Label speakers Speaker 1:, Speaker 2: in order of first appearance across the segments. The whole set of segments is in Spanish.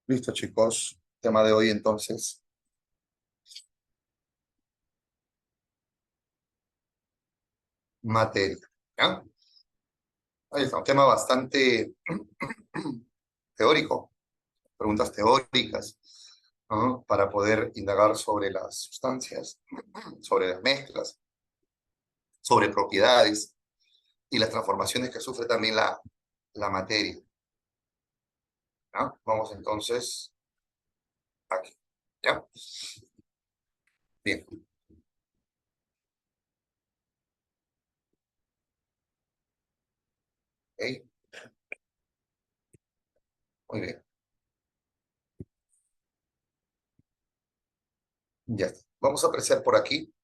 Speaker 1: Listo, chicos. Tema de hoy, entonces, materia. ¿Ya? Ahí está, un tema bastante teórico, preguntas teóricas, ¿no? Para poder indagar sobre las sustancias, sobre las mezclas, sobre propiedades y las transformaciones que sufre también la materia. ¿Ya? Vamos entonces aquí. ¿Ya? Bien. Ok, muy bien. Ya está. Vamos a apreciar por aquí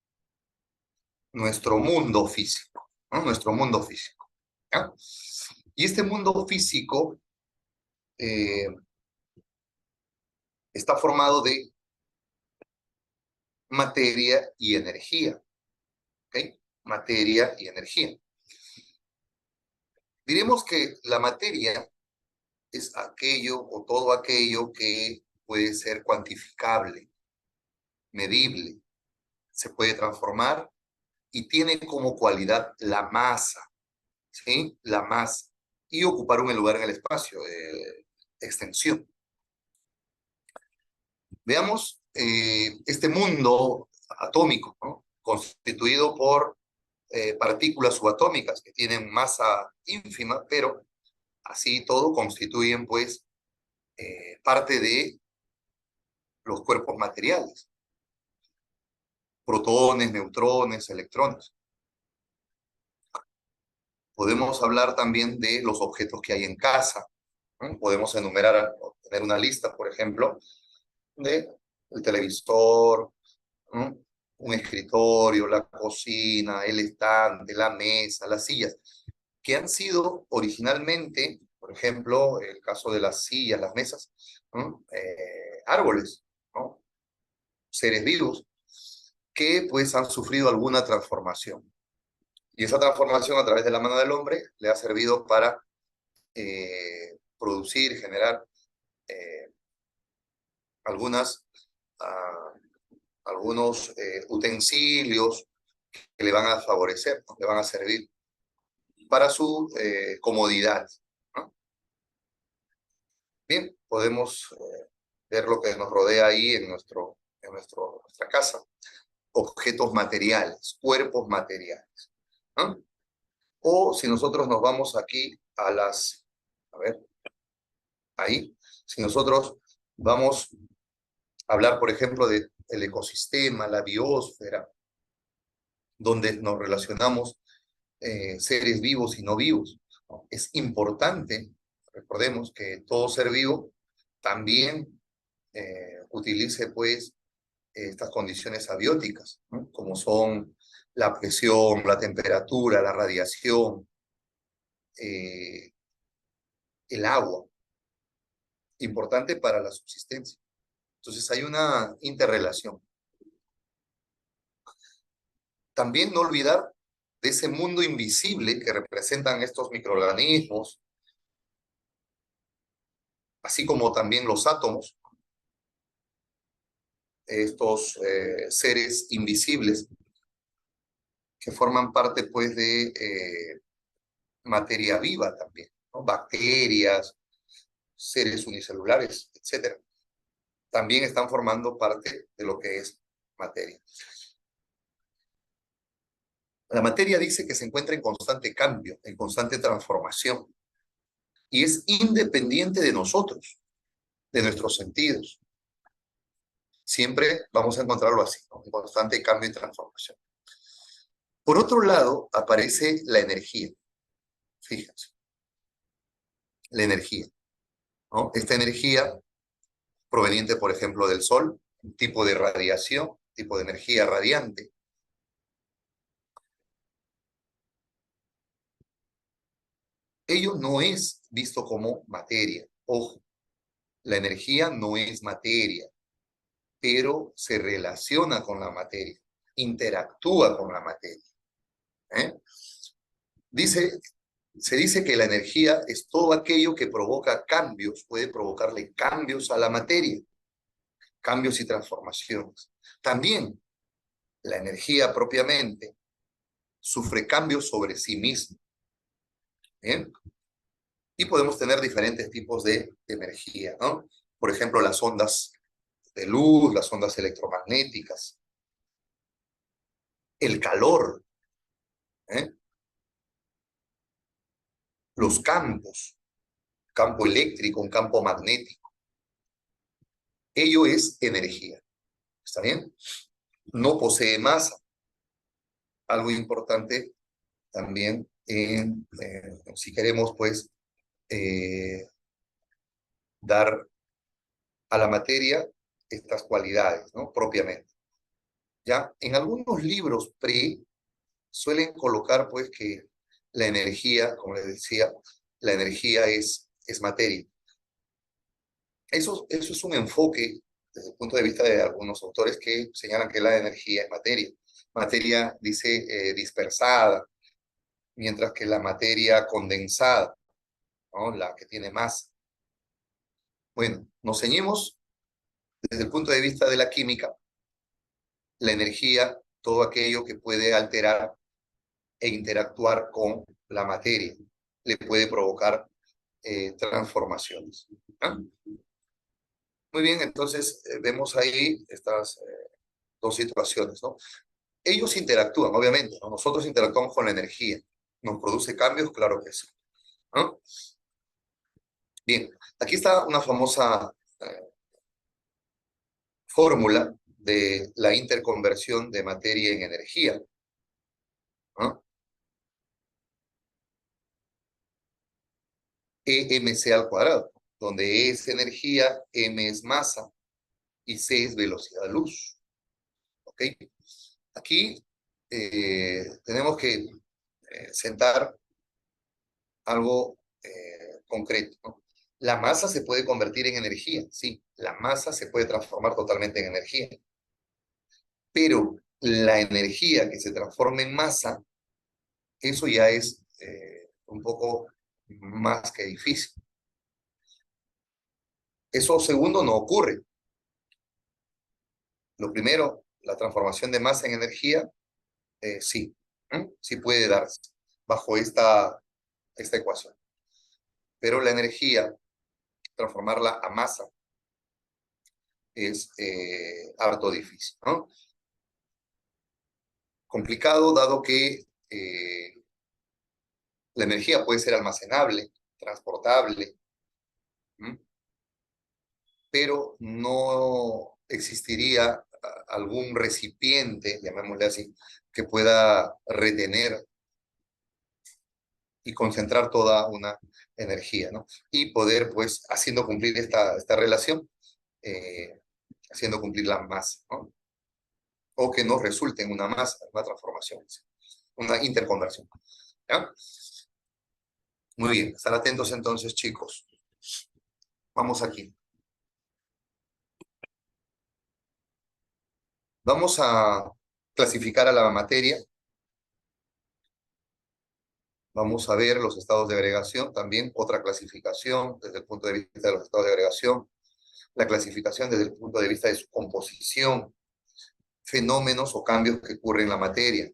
Speaker 1: nuestro mundo físico, ¿no? Nuestro mundo físico. ¿Ya? Y este mundo físico eh, está formado de materia y energía, ¿ok? Materia y energía. Diremos que la materia es aquello o todo aquello que puede ser cuantificable, medible, se puede transformar y tiene como cualidad la masa, ¿sí? La masa y ocupar un lugar en el espacio, extensión. Veamos este mundo atómico, ¿no? Constituido por partículas subatómicas que tienen masa ínfima, pero así todo constituyen pues parte de los cuerpos materiales, protones, neutrones, electrones. Podemos hablar también de los objetos que hay en casa, ¿no? Podemos enumerar, tener una lista, por ejemplo, de el televisor, ¿no? Un escritorio, la cocina, el estante, la mesa, las sillas, que han sido originalmente, por ejemplo, el caso de las sillas, las mesas, ¿no? Árboles, ¿no? Seres vivos, que pues han sufrido alguna transformación. Y esa transformación a través de la mano del hombre le ha servido para producir, generar eh, algunas, uh, algunos utensilios que le van a favorecer, ¿no? Le van a servir para su comodidad, ¿no? Bien, podemos ver lo que nos rodea ahí nuestra casa. Objetos materiales, cuerpos materiales, ¿no? O si nosotros nos vamos aquí a ver, ahí, si nosotros vamos a hablar, por ejemplo, del ecosistema, la biosfera, donde nos relacionamos seres vivos y no vivos, ¿no? Es importante, recordemos que todo ser vivo también utilice pues estas condiciones abióticas, ¿no? Como son la presión, la temperatura, la radiación, eh, el agua, importante para la subsistencia. Entonces hay una interrelación. También no olvidar de ese mundo invisible que representan estos microorganismos, así como también los átomos, estos seres invisibles que forman parte pues de materia viva también, ¿no? Bacterias, seres unicelulares, etcétera. También están formando parte de lo que es materia. La materia dice que se encuentra en constante cambio, en constante transformación, y es independiente de nosotros, de nuestros sentidos. Siempre vamos a encontrarlo así, ¿no? En constante cambio y transformación. Por otro lado, aparece la energía. Fíjense, la energía, ¿no? Esta energía proveniente, por ejemplo, del sol, un tipo de radiación, tipo de energía radiante. Ello no es visto como materia. Ojo, la energía no es materia, pero se relaciona con la materia, interactúa con la materia, ¿eh? Dice Se dice que la energía es todo aquello que provoca cambios, puede provocarle cambios a la materia, cambios y transformaciones. También la energía propiamente sufre cambios sobre sí misma. ¿Bien? Y podemos tener diferentes tipos de energía, ¿no? Por ejemplo, las ondas de luz, las ondas electromagnéticas, el calor, ¿eh? Los campos, campo eléctrico, un campo magnético. Ello es energía. ¿Está bien? No posee masa. Algo importante también, si queremos, pues, eh, dar a la materia estas cualidades, ¿no? Propiamente. Ya, en algunos libros suelen colocar, pues, que la energía, como les decía, la energía es materia. Eso es un enfoque desde el punto de vista de algunos autores que señalan que la energía es materia. Materia, dice, dispersada, mientras que la materia condensada, ¿no? La que tiene masa. Bueno, nos ceñimos desde el punto de vista de la química, la energía, todo aquello que puede alterar e interactuar con la materia, le puede provocar transformaciones. ¿Ah? Muy bien, entonces vemos ahí estas dos situaciones, ¿no? Ellos interactúan, obviamente, ¿no? Nosotros interactuamos con la energía. ¿Nos produce cambios? Claro que sí. ¿No? Bien, aquí está una famosa fórmula de la interconversión de materia en energía, ¿no? EmC al cuadrado, donde E es energía, M es masa y C es velocidad de luz. ¿Ok? Aquí tenemos que sentar algo concreto, ¿no? La masa se puede convertir en energía, sí, la masa se puede transformar totalmente en energía, pero la energía que se transforma en masa, eso ya es un poco más que difícil. Eso segundo no ocurre. Lo primero, la transformación de masa en energía, sí, sí puede darse bajo esta ecuación. Pero la energía, transformarla a masa, es harto difícil, ¿no? Complicado, dado que la energía puede ser almacenable, transportable, ¿m? Pero no existiría algún recipiente, llamémosle así, que pueda retener y concentrar toda una energía, ¿no? Y poder, pues, haciendo cumplir esta relación, eh, haciendo cumplir la masa, ¿no? O que nos resulte en una masa, una transformación, una interconversión. ¿Ya? Muy bien, estar atentos entonces, chicos. Vamos aquí. Vamos a clasificar a la materia. Vamos a ver los estados de agregación, también otra clasificación desde el punto de vista de los estados de agregación, la clasificación desde el punto de vista de su composición, fenómenos o cambios que ocurren en la materia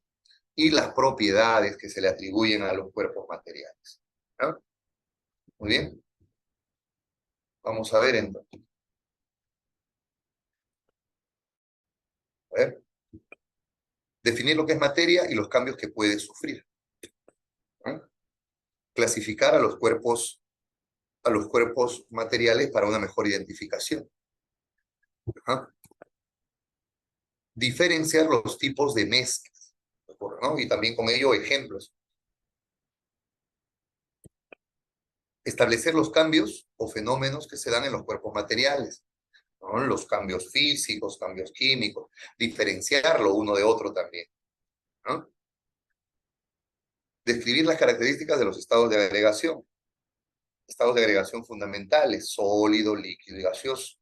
Speaker 1: y las propiedades que se le atribuyen a los cuerpos materiales. ¿Ah? Muy bien. Vamos a ver entonces. A ver. Definir lo que es materia y los cambios que puede sufrir. ¿Ah? Clasificar a los cuerpos materiales para una mejor identificación. ¿Ah? Diferenciar los tipos de mezclas, ¿no? Y también con ello ejemplos. Establecer los cambios o fenómenos que se dan en los cuerpos materiales, ¿no? Los cambios físicos, cambios químicos, diferenciarlo uno de otro también, ¿no? Describir las características de los estados de agregación fundamentales, sólido, líquido y gaseoso.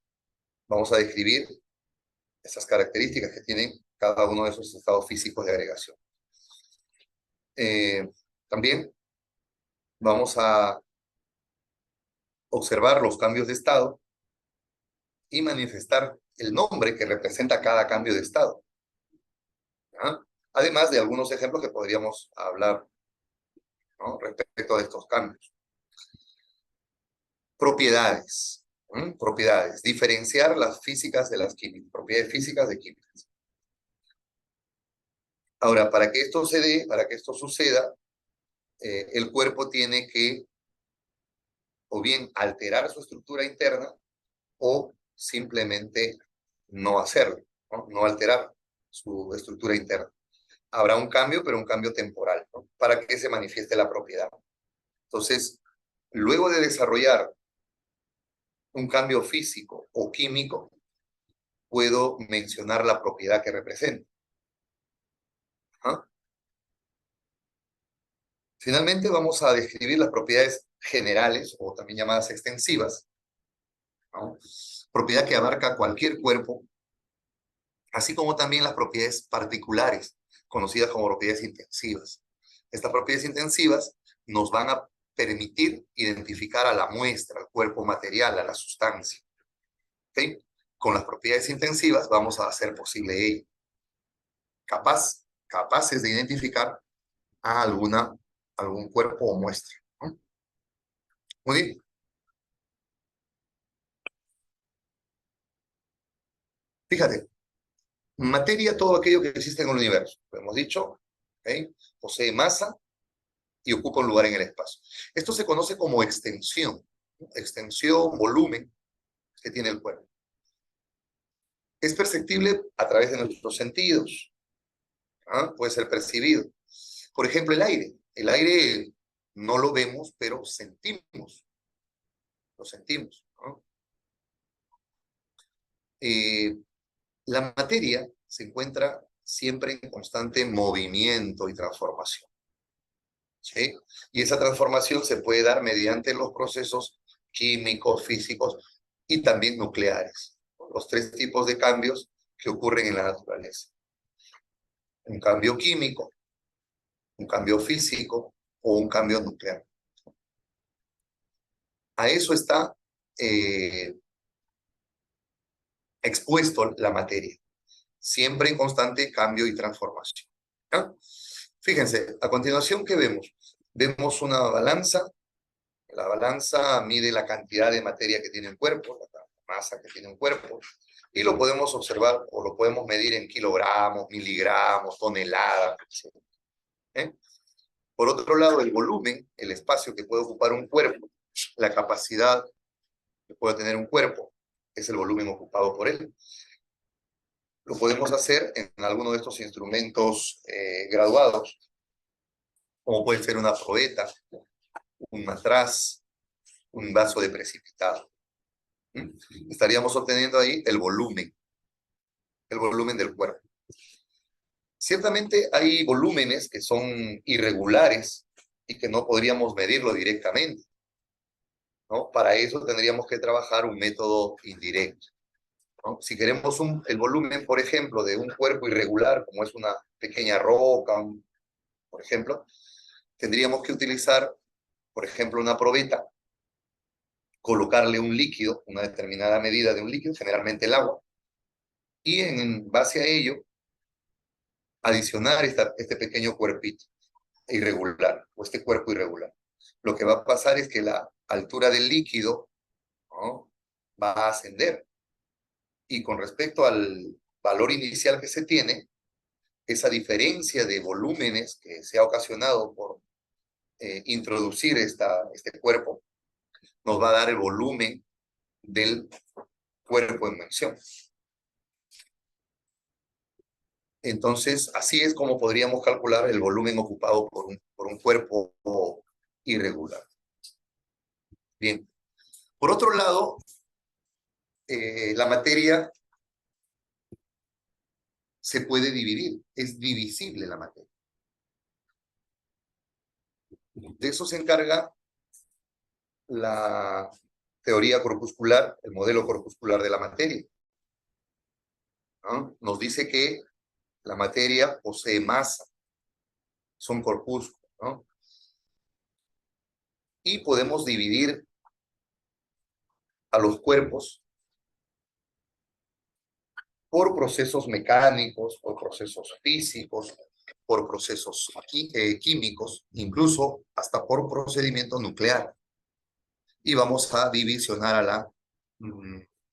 Speaker 1: Vamos a describir esas características que tienen cada uno de esos estados físicos de agregación. También vamos a observar los cambios de estado y manifestar el nombre que representa cada cambio de estado. ¿Ah? Además de algunos ejemplos que podríamos hablar, ¿no?, respecto de estos cambios. Propiedades. Propiedades. Diferenciar las físicas de las químicas. Propiedades físicas de químicas. Ahora, para que esto se dé, para que esto suceda, el cuerpo tiene que o bien alterar su estructura interna o simplemente no hacerlo, ¿no? No alterar su estructura interna. Habrá un cambio, pero un cambio temporal, ¿no?, para que se manifieste la propiedad. Entonces, luego de desarrollar un cambio físico o químico, puedo mencionar la propiedad que representa. ¿Ah? Finalmente, vamos a describir las propiedades generales, o también llamadas extensivas, ¿no? Propiedad que abarca cualquier cuerpo, así como también las propiedades particulares, conocidas como propiedades intensivas. Estas propiedades intensivas nos van a permitir identificar a la muestra, al cuerpo material, a la sustancia. ¿Okay? Con las propiedades intensivas vamos a hacer posible ello. Capaces de identificar a algún cuerpo o muestra, ¿no? Muy bien. Fíjate, materia, todo aquello que existe en el universo. Lo hemos dicho, ¿okay?, posee masa y ocupa un lugar en el espacio. Esto se conoce como extensión, ¿no? Extensión, volumen que tiene el cuerpo. Es perceptible a través de nuestros sentidos. ¿Ah? Puede ser percibido. Por ejemplo, el aire. El aire no lo vemos, pero sentimos. Lo sentimos, ¿no? La materia se encuentra siempre en constante movimiento y transformación, ¿sí? Y esa transformación se puede dar mediante los procesos químicos, físicos y también nucleares. Los tres tipos de cambios que ocurren en la naturaleza. Un cambio químico, un cambio físico o un cambio nuclear. A eso está expuesto la materia, siempre en constante cambio y transformación. ¿Ah? Fíjense, a continuación, ¿qué vemos? Vemos una balanza. La balanza mide la cantidad de materia que tiene el cuerpo, la masa que tiene un cuerpo, y lo podemos observar o lo podemos medir en kilogramos, miligramos, toneladas, ¿eh? Por otro lado, el volumen, el espacio que puede ocupar un cuerpo, la capacidad que puede tener un cuerpo, es el volumen ocupado por él. Lo podemos hacer en alguno de estos instrumentos graduados, como puede ser una probeta, un matraz, un vaso de precipitado. Estaríamos obteniendo ahí el volumen del cuerpo. Ciertamente hay volúmenes que son irregulares y que no podríamos medirlo directamente, ¿no? Para eso tendríamos que trabajar un método indirecto, ¿no? Si queremos el volumen, por ejemplo, de un cuerpo irregular, como es una pequeña roca, por ejemplo, tendríamos que utilizar, por ejemplo, una probeta, colocarle un líquido, una determinada medida de un líquido, generalmente el agua, y en base a ello, adicionar este pequeño cuerpito irregular, o este cuerpo irregular. Lo que va a pasar es que la altura del líquido, ¿no?, va a ascender. Y con respecto al valor inicial que se tiene, esa diferencia de volúmenes que se ha ocasionado por introducir este cuerpo, nos va a dar el volumen del cuerpo en mención. Entonces, así es como podríamos calcular el volumen ocupado por un cuerpo irregular. Bien. Por otro lado, la materia se puede dividir, es divisible la materia. De eso se encarga la teoría corpuscular, el modelo corpuscular de la materia, ¿no? Nos dice que la materia posee masa, son corpúsculos, ¿no? Y podemos dividir a los cuerpos por procesos mecánicos, por procesos físicos, por procesos químicos, incluso hasta por procedimiento nuclear. Y vamos a divisionar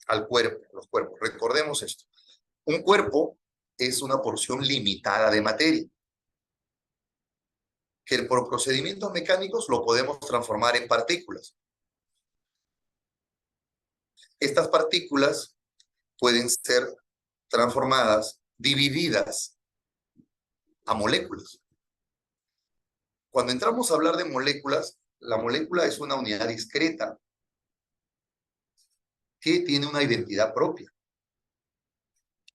Speaker 1: al cuerpo, los cuerpos. Recordemos esto. Un cuerpo es una porción limitada de materia, que por procedimientos mecánicos lo podemos transformar en partículas. Estas partículas pueden ser transformadas, divididas a moléculas. Cuando entramos a hablar de moléculas, la molécula es una unidad discreta que tiene una identidad propia,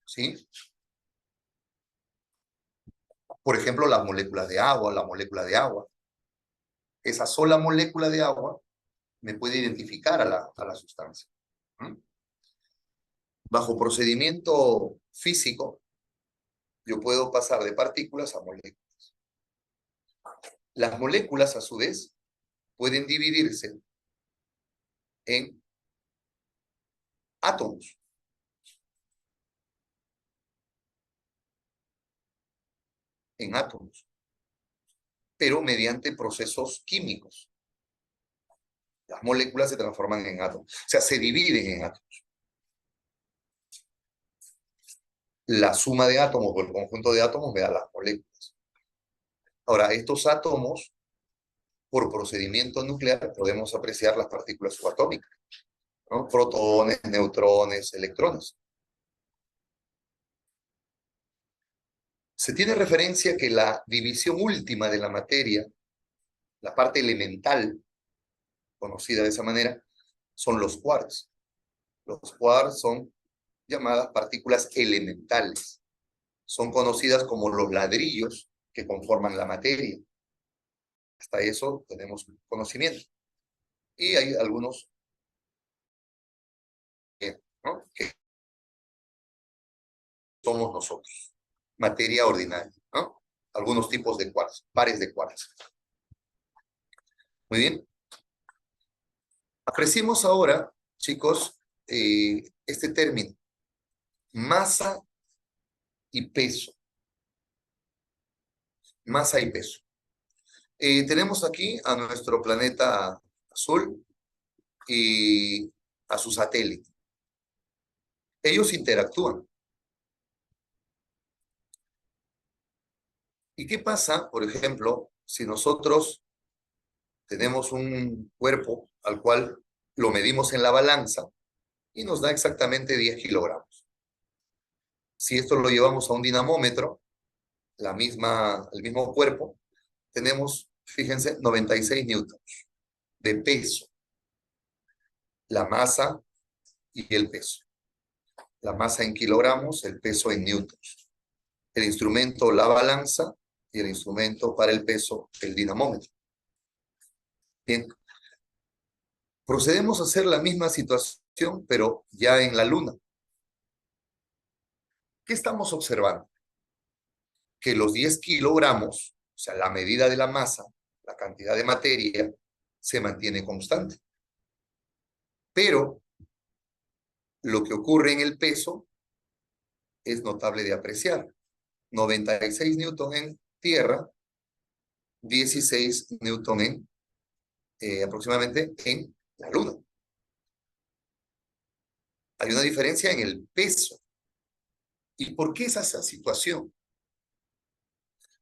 Speaker 1: ¿sí? Por ejemplo, las moléculas de agua, la molécula de agua. Esa sola molécula de agua me puede identificar a la sustancia. ¿Mm? Bajo procedimiento físico, yo puedo pasar de partículas a moléculas. Las moléculas, a su vez, pueden dividirse en átomos. En átomos, pero mediante procesos químicos. Las moléculas se transforman en átomos, o sea, se dividen en átomos. La suma de átomos o el conjunto de átomos me da las moléculas. Ahora, estos átomos, por procedimiento nuclear, podemos apreciar las partículas subatómicas, ¿no? Protones, neutrones, electrones. Se tiene referencia que la división última de la materia, la parte elemental, conocida de esa manera, son los quarks. Los quarks son llamadas partículas elementales. Son conocidas como los ladrillos que conforman la materia. Hasta eso tenemos conocimiento. Y hay algunos, ¿no?, que somos nosotros. Materia ordinaria, ¿no? Algunos tipos de quarks, pares de quarks. Muy bien. Apreciemos ahora, chicos, este término, masa y peso. Masa y peso. Tenemos aquí a nuestro planeta azul y a su satélite. Ellos interactúan. ¿Y qué pasa, por ejemplo, si nosotros tenemos un cuerpo al cual lo medimos en la balanza y nos da exactamente 10 kilogramos? Si esto lo llevamos a un dinamómetro, el mismo cuerpo, tenemos, fíjense, 96 newtons de peso. La masa y el peso. La masa en kilogramos, el peso en newtons. El instrumento, la balanza, y el instrumento para el peso, el dinamómetro. Bien. Procedemos a hacer la misma situación, pero ya en la Luna. ¿Qué estamos observando? Que los 10 kilogramos, o sea, la medida de la masa, la cantidad de materia, se mantiene constante. Pero lo que ocurre en el peso es notable de apreciar. 96 newton en tierra, 16 newton aproximadamente en la Luna. Hay una diferencia en el peso. ¿Y por qué es esa situación?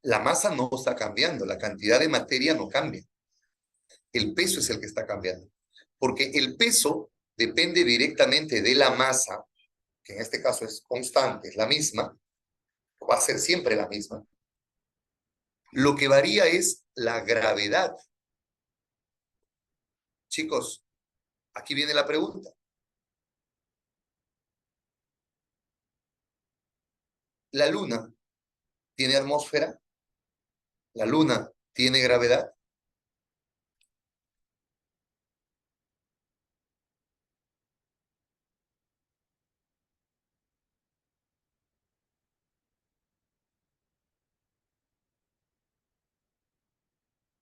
Speaker 1: La masa no está cambiando, la cantidad de materia no cambia. El peso es el que está cambiando. Porque el peso depende directamente de la masa, que en este caso es constante, es la misma, va a ser siempre la misma. Lo que varía es la gravedad. Chicos, aquí viene la pregunta. ¿La Luna tiene atmósfera? ¿La Luna tiene gravedad?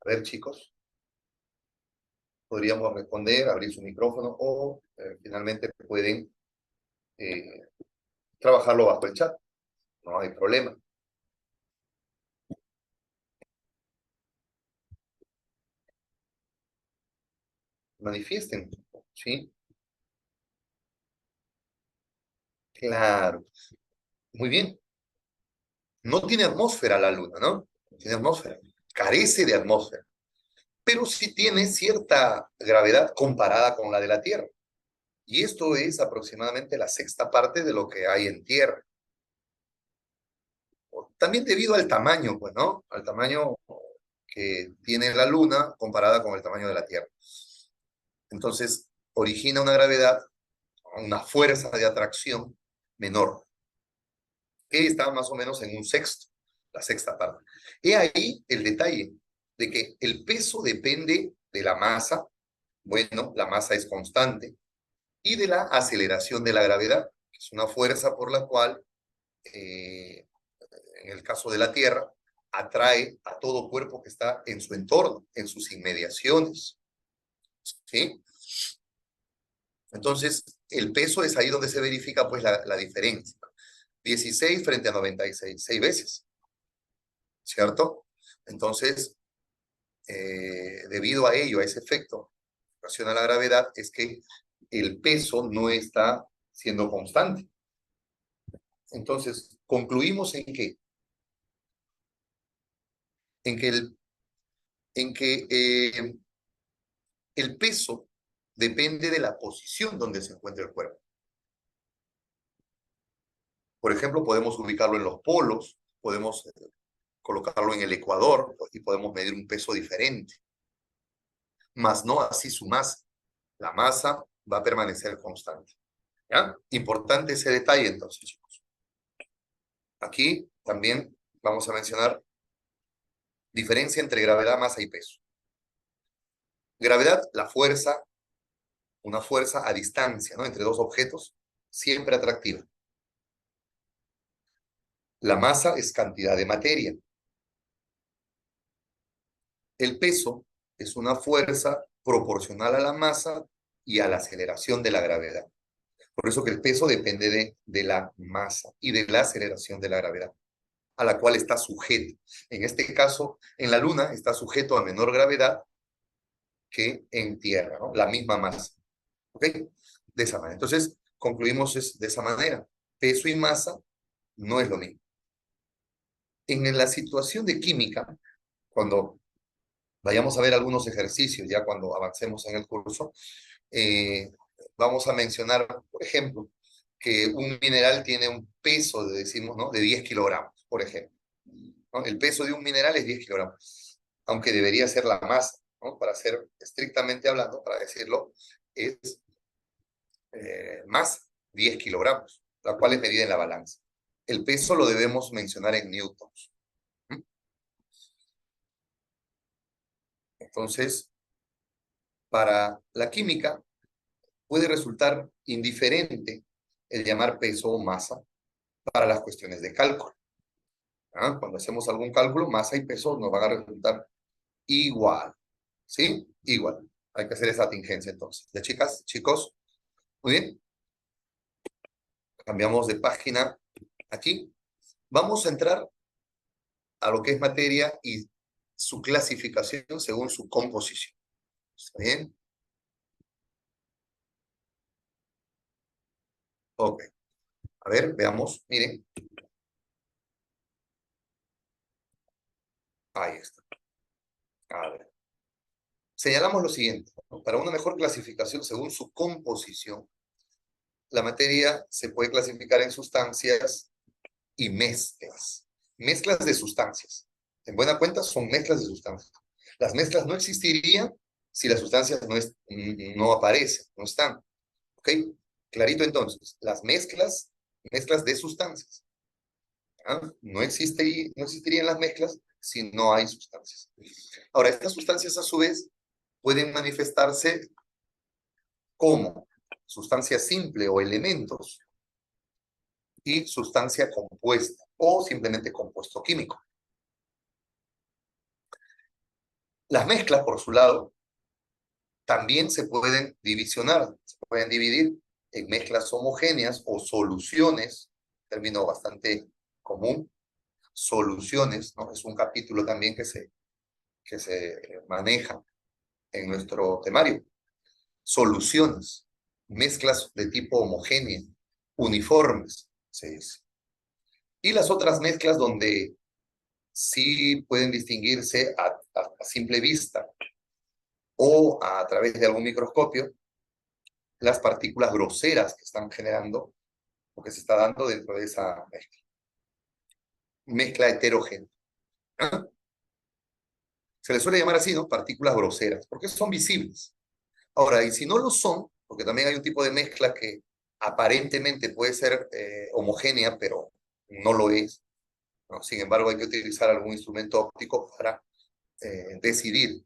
Speaker 1: A ver, chicos. podríamos responder, abrir su micrófono o finalmente pueden trabajarlo bajo el chat. No hay problema. Manifiesten, ¿sí? Claro. Muy bien. No tiene atmósfera la Luna, ¿no? No tiene atmósfera. Carece de atmósfera. Pero sí tiene cierta gravedad comparada con la de la Tierra. Y esto es aproximadamente la sexta parte de lo que hay en Tierra. También debido al tamaño, pues, ¿no? Al tamaño que tiene la Luna comparada con el tamaño de la Tierra. Entonces, origina una gravedad, una fuerza de atracción menor, que está más o menos en un sexto, la sexta parte. He ahí el detalle de que el peso depende de la masa, bueno, la masa es constante, y de la aceleración de la gravedad, que es una fuerza por la cual, en el caso de la Tierra, atrae a todo cuerpo que está en su entorno, en sus inmediaciones, ¿sí? Entonces, el peso es ahí donde se verifica pues la diferencia. 16 frente a 96, 6 veces, ¿cierto? Entonces, debido a ello, a ese efecto que ocasiona la gravedad, es que el peso no está siendo constante. Entonces, concluimos en que el peso depende de la posición donde se encuentra el cuerpo. Por ejemplo, podemos ubicarlo en los polos, podemos colocarlo en el ecuador y podemos medir un peso diferente, más no así su masa. La masa va a permanecer constante. ¿Ya? Importante ese detalle entonces, chicos. Aquí también vamos a mencionar diferencia entre gravedad, masa y peso. Gravedad, la fuerza, una fuerza a distancia, ¿no? Entre dos objetos, siempre atractiva. La masa es cantidad de materia. El peso es una fuerza proporcional a la masa y a la aceleración de la gravedad. Por eso que el peso depende de la masa y de la aceleración de la gravedad, a la cual está sujeto. En este caso, en la Luna está sujeto a menor gravedad que en Tierra, ¿no? La misma masa. ¿Ok? De esa manera. Entonces, concluimos de esa manera. Peso y masa no es lo mismo. En la situación de química, cuando vayamos a ver algunos ejercicios, ya cuando avancemos en el curso, eh, vamos a mencionar, por ejemplo, que un mineral tiene un peso, decimos, ¿no? De 10 kilogramos, por ejemplo, ¿no? El peso de un mineral es 10 kilogramos, aunque debería ser la masa, ¿no? Para ser estrictamente hablando, para decirlo, es masa, 10 kilogramos, la cual es medida en la balanza. El peso lo debemos mencionar en newtons. ¿Mm? Entonces, para la química, puede resultar indiferente el llamar peso o masa para las cuestiones de cálculo. ¿Ah? Cuando hacemos algún cálculo, masa y peso nos van a resultar igual. ¿Sí? Igual. Hay que hacer esa tingencia entonces. ¿De chicas? Chicos? Muy bien. Cambiamos de página aquí. Vamos a entrar a lo que es materia y su clasificación según su composición. ¿Está bien? Ok. A ver, veamos. Miren. Ahí está. A ver. Señalamos lo siguiente, ¿no? Para una mejor clasificación según su composición, la materia se puede clasificar en sustancias y mezclas. Mezclas de sustancias. En buena cuenta son mezclas de sustancias. Las mezclas no existirían si las sustancias no aparecen, no están. ¿Ok? Clarito entonces, las mezclas de sustancias. ¿Ah? No existirían las mezclas si no hay sustancias. Ahora, estas sustancias a su vez pueden manifestarse como sustancia simple o elementos y sustancia compuesta o simplemente compuesto químico. Las mezclas, por su lado, También se pueden divisionar, se pueden dividir en mezclas homogéneas o soluciones, término bastante común, soluciones, ¿no? Es un capítulo también que se maneja en nuestro temario. Soluciones, mezclas de tipo homogéneo, uniformes, se dice. Y las otras mezclas donde sí pueden distinguirse a simple vista o a través de algún microscopio las partículas groseras que están generando o que se está dando dentro de esa mezcla heterogénea. ¿Ah? Se les suele llamar así, ¿no? Partículas groseras, porque son visibles. Ahora, y si no lo son, porque también hay un tipo de mezcla que aparentemente puede ser homogénea, pero no lo es, ¿no? Sin embargo, hay que utilizar algún instrumento óptico para decidir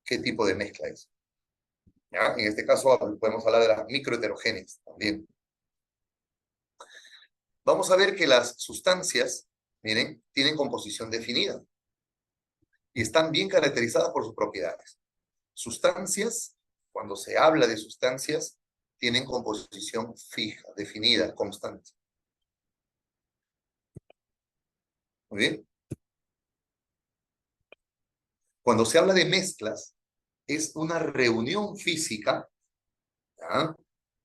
Speaker 1: qué tipo de mezcla es. ¿Ya? En este caso podemos hablar de las microheterogéneas también. Vamos a ver que las sustancias, miren, tienen composición definida y están bien caracterizadas por sus propiedades. Sustancias, cuando se habla de sustancias, tienen composición fija, definida, constante. Muy bien. Cuando se habla de mezclas, es una reunión física, ¿ya?,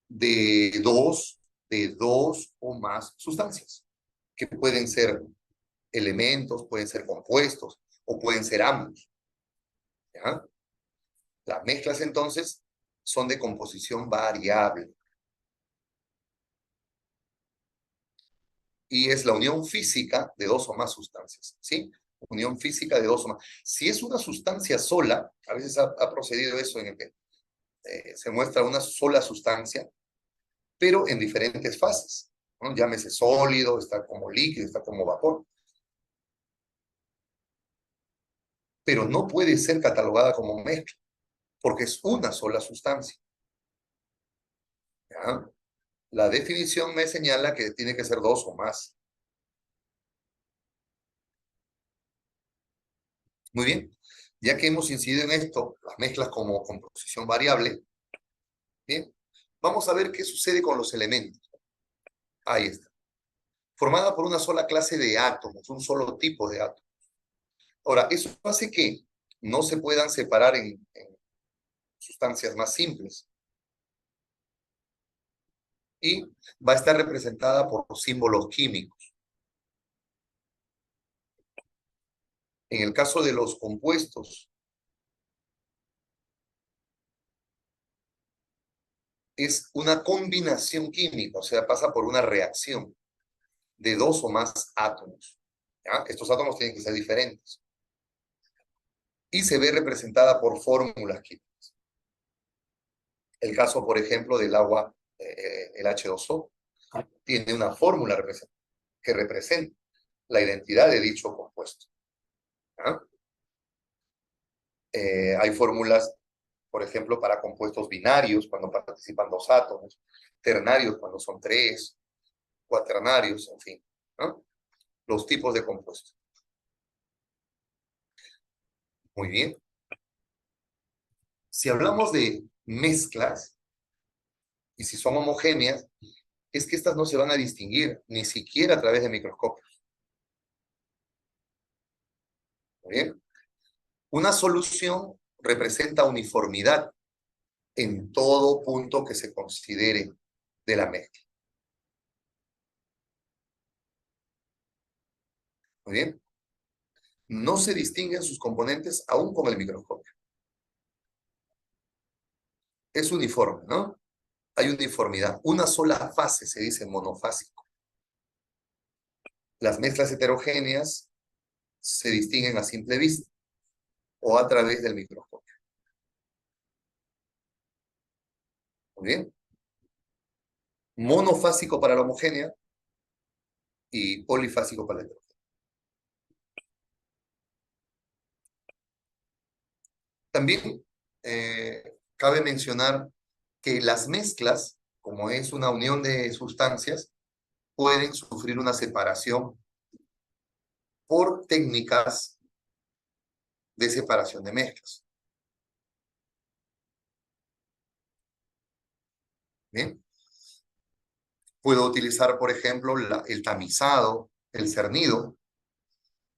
Speaker 1: de dos o más sustancias, que pueden ser elementos, pueden ser compuestos, o pueden ser ambos. ¿Ya? Las mezclas, entonces, son de composición variable. Y es la unión física de dos o más sustancias, ¿sí? Unión física de dos o más. Si es una sustancia sola, a veces ha procedido eso en el que se muestra una sola sustancia, pero en diferentes fases, ¿no? Llámese sólido, está como líquido, está como vapor. Pero no puede ser catalogada como mezcla, porque es una sola sustancia. ¿Ya? La definición me señala que tiene que ser dos o más. Muy bien. Ya que hemos incidido en esto, las mezclas como composición variable, bien, vamos a ver qué sucede con los elementos. Ahí está. Formada por una sola clase de átomos, un solo tipo de átomos. Ahora, eso hace que no se puedan separar en sustancias más simples. Y va a estar representada por símbolos químicos. En el caso de los compuestos, es una combinación química, o sea, pasa por una reacción de dos o más átomos. ¿Ya? Estos átomos tienen que ser diferentes. Y se ve representada por fórmulas químicas. El caso, por ejemplo, del agua, el H2O, tiene una fórmula que representa la identidad de dicho compuesto. ¿Ya? Hay fórmulas, por ejemplo, para compuestos binarios, cuando participan dos átomos, ternarios cuando son tres, cuaternarios, en fin, ¿no? Los tipos de compuestos. Muy bien. Si hablamos de mezclas, y si son homogéneas, es que estas no se van a distinguir, ni siquiera a través de microscopios. Muy bien. Una solución representa uniformidad en todo punto que se considere de la mezcla. Muy bien. No se distinguen sus componentes aún con el microscopio. Es uniforme, ¿no? Hay uniformidad. Una sola fase se dice monofásico. Las mezclas heterogéneas se distinguen a simple vista o a través del microscopio. Muy bien. Monofásico para la homogénea y polifásico para la heterogénea. También cabe mencionar que las mezclas, como es una unión de sustancias, pueden sufrir una separación por técnicas de separación de mezclas. ¿Bien? Puedo utilizar, por ejemplo, el tamizado, el cernido,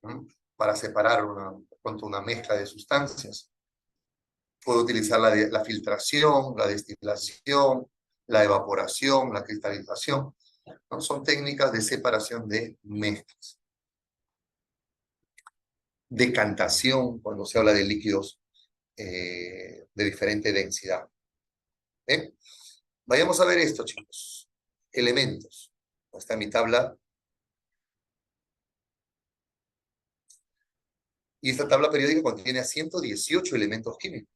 Speaker 1: ¿no? Para separar una mezcla de sustancias. Puedo utilizar la filtración, la destilación, la evaporación, la cristalización, ¿no? Son técnicas de separación de mezclas. Decantación, cuando se habla de líquidos de diferente densidad. ¿Eh? Vayamos a ver esto, chicos. Elementos. Está en mi tabla. Y esta tabla periódica contiene a 118 elementos químicos.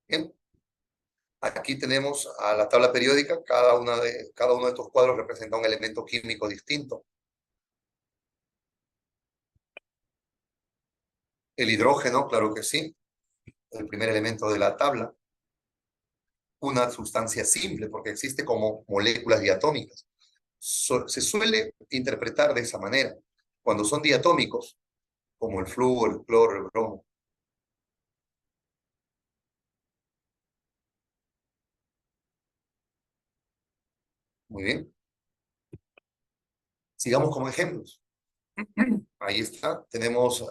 Speaker 1: Bien. Aquí tenemos a la tabla periódica. Cada uno de estos cuadros representa un elemento químico distinto. El hidrógeno, claro que sí. El primer elemento de la tabla. Una sustancia simple, porque existe como moléculas diatómicas. Se suele interpretar de esa manera. Cuando son diatómicos, como el flúor, el cloro, el bromo. Muy bien. Sigamos como ejemplos. Ahí está. Tenemos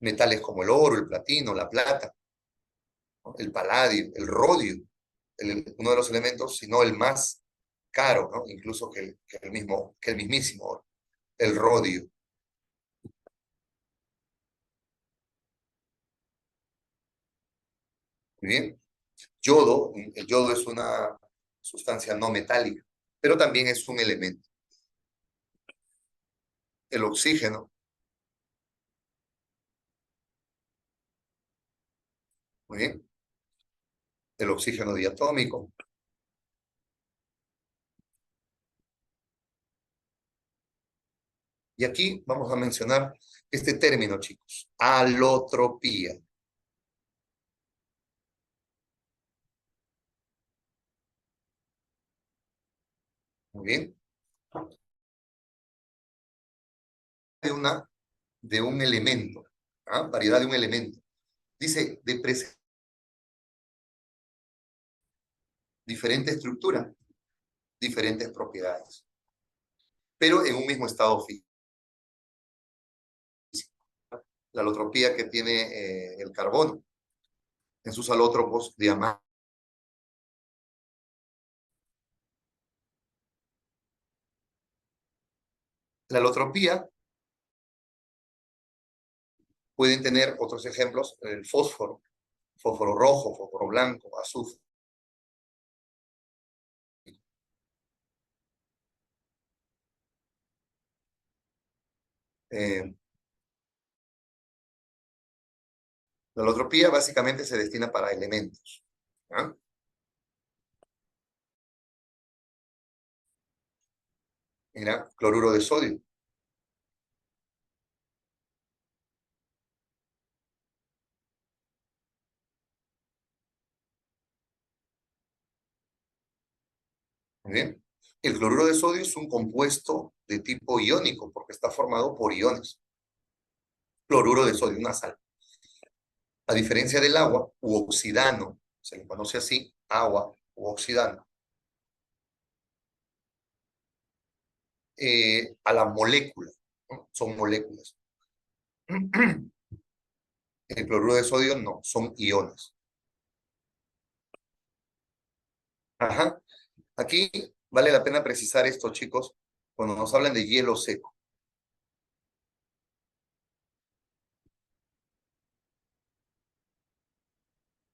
Speaker 1: metales como el oro, el platino, la plata, ¿no? El paladio, el rodio, uno de los elementos, si no el más caro, ¿no? Incluso que el mismísimo oro, el rodio. Muy bien. Yodo, el yodo es una sustancia no metálica, pero también es un elemento. El oxígeno, muy bien. El oxígeno diatómico. Y aquí vamos a mencionar este término, chicos, alotropía. Muy bien. De, una, de un elemento, ¿ah? Variedad de un elemento. Dice, de diferente estructura, diferentes propiedades, pero en un mismo estado físico. La alotropía que tiene el carbono en sus alótropos diamantes. La alotropía pueden tener otros ejemplos, el fósforo, fósforo rojo, fósforo blanco, azufre. Eh, la alotropía básicamente se destina para elementos. ¿Ah? Mira, cloruro de sodio. Muy bien. El cloruro de sodio es un compuesto de tipo iónico porque está formado por iones. Cloruro de sodio, una sal. A diferencia del agua u oxidano, se le conoce así, agua u oxidano, a la molécula, ¿no? Son moléculas. El cloruro de sodio no, son iones. Ajá. Aquí vale la pena precisar esto, chicos, cuando nos hablan de hielo seco.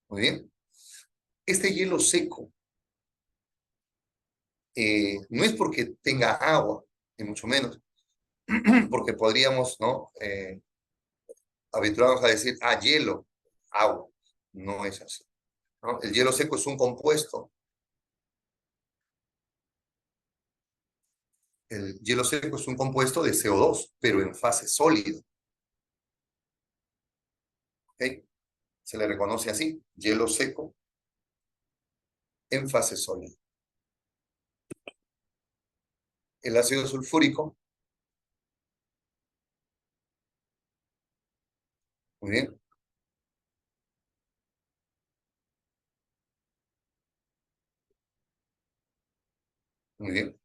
Speaker 1: Muy bien. Este hielo seco no es porque tenga agua, ni mucho menos, porque podríamos, ¿no? Habituarnos a decir, hielo, agua. No es así, ¿no? El hielo seco es un compuesto. El hielo seco es un compuesto de CO2, pero en fase sólida. ¿Ok? Se le reconoce así, hielo seco en fase sólida. El ácido sulfúrico, muy bien, Muy bien.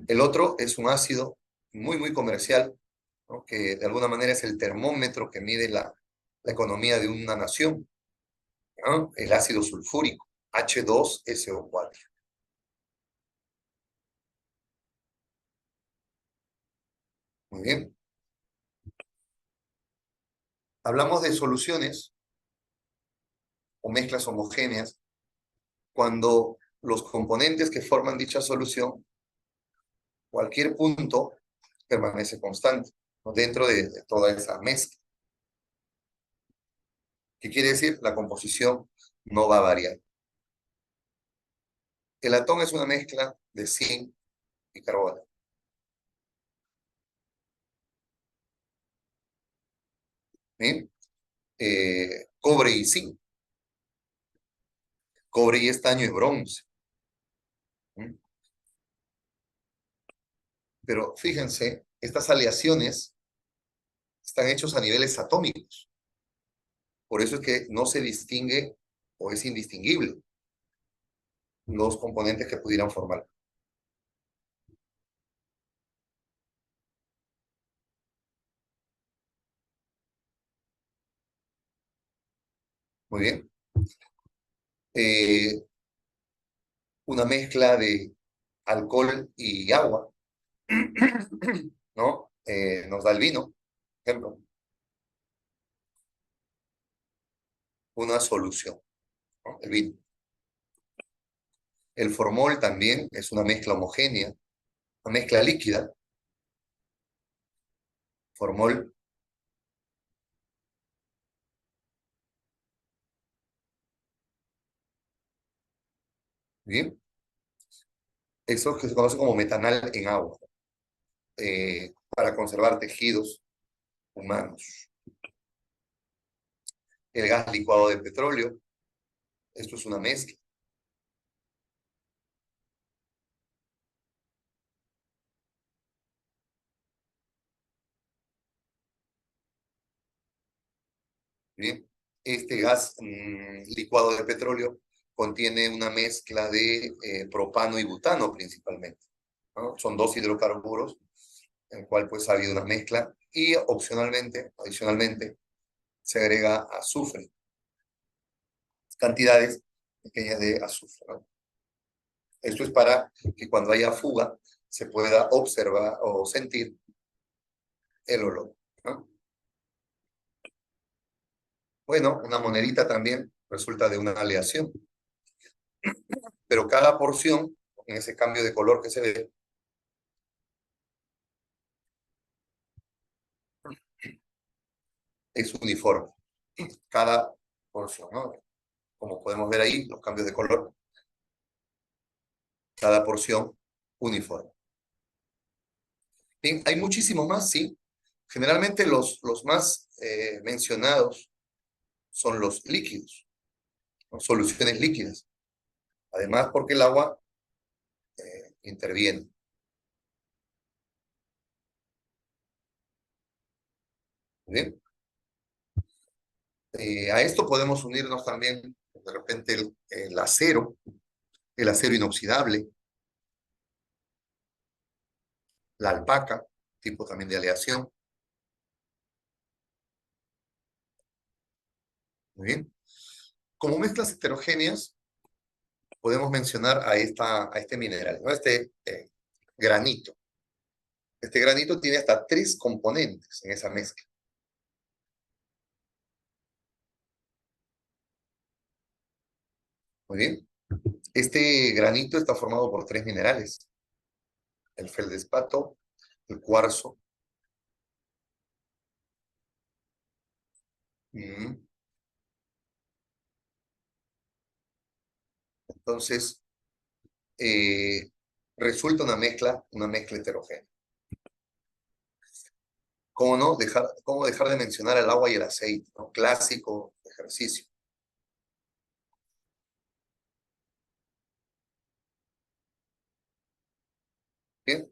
Speaker 1: El otro es un ácido muy comercial, ¿no? Que de alguna manera es el termómetro que mide la economía de una nación, ¿no? El ácido sulfúrico, H2SO4. Muy bien. Hablamos de soluciones o mezclas homogéneas cuando los componentes que forman dicha solución, cualquier punto permanece constante, ¿no? Dentro de toda esa mezcla. ¿Qué quiere decir? La composición no va a variar. El atón es una mezcla de zinc y carbono. ¿Sí? Cobre y zinc, cobre y estaño y bronce. ¿Sí? Pero fíjense, estas aleaciones están hechas a niveles atómicos. Por eso es que no se distingue o es indistinguible los componentes que pudieran formar. Muy bien. Eh, una mezcla de alcohol y agua, ¿no? Nos da el vino, por ejemplo, una solución, ¿no? El vino. El formol también es una mezcla homogénea, una mezcla líquida. Formol, ¿bien? Eso que se conoce como metanal en agua, para conservar tejidos humanos. El gas licuado de petróleo, esto es una mezcla. ¿Bien? Este gas licuado de petróleo contiene una mezcla de propano y butano principalmente, ¿no? Son dos hidrocarburos, en el cual pues ha habido una mezcla y opcionalmente, adicionalmente, se agrega azufre, cantidades pequeñas de azufre, ¿no? Esto es para que cuando haya fuga se pueda observar o sentir el olor, ¿no? Bueno, una monedita también resulta de una aleación, pero cada porción, en ese cambio de color que se ve, es uniforme. Cada porción, ¿no? Como podemos ver ahí, los cambios de color, cada porción uniforme. Bien, hay muchísimos más, sí. Generalmente los más mencionados son los líquidos, ¿no? Soluciones líquidas. Además, porque el agua interviene. ¿Bien? A esto podemos unirnos también, de repente, el acero inoxidable, la alpaca, tipo también de aleación. Muy bien. Como mezclas heterogéneas, podemos mencionar a este mineral, ¿no? Este granito. Este granito tiene hasta 3 componentes en esa mezcla. Muy bien. Este granito está formado por 3 minerales: el feldespato, el cuarzo. mm, Entonces, eh, resulta una mezcla heterogénea. ¿Cómo no? ¿Cómo dejar de mencionar el agua y el aceite, ¿no? Clásico ejercicio. Bien.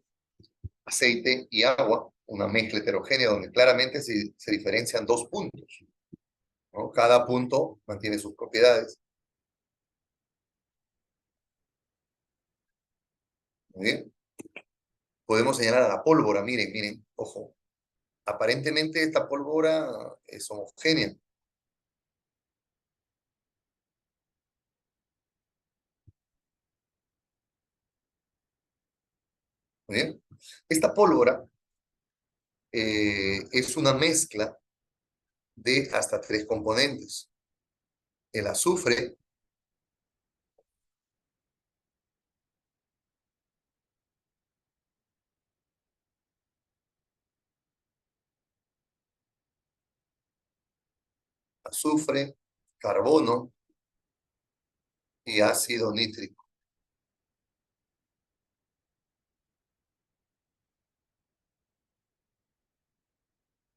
Speaker 1: Aceite y agua, una mezcla heterogénea donde claramente se diferencian 2 puntos, ¿no? Cada punto mantiene sus propiedades. Muy bien. Podemos señalar a la pólvora, miren, miren, ojo. Aparentemente esta pólvora es homogénea. Muy bien. Esta pólvora es una mezcla de hasta tres componentes. El azufre, azufre, carbono y ácido nítrico.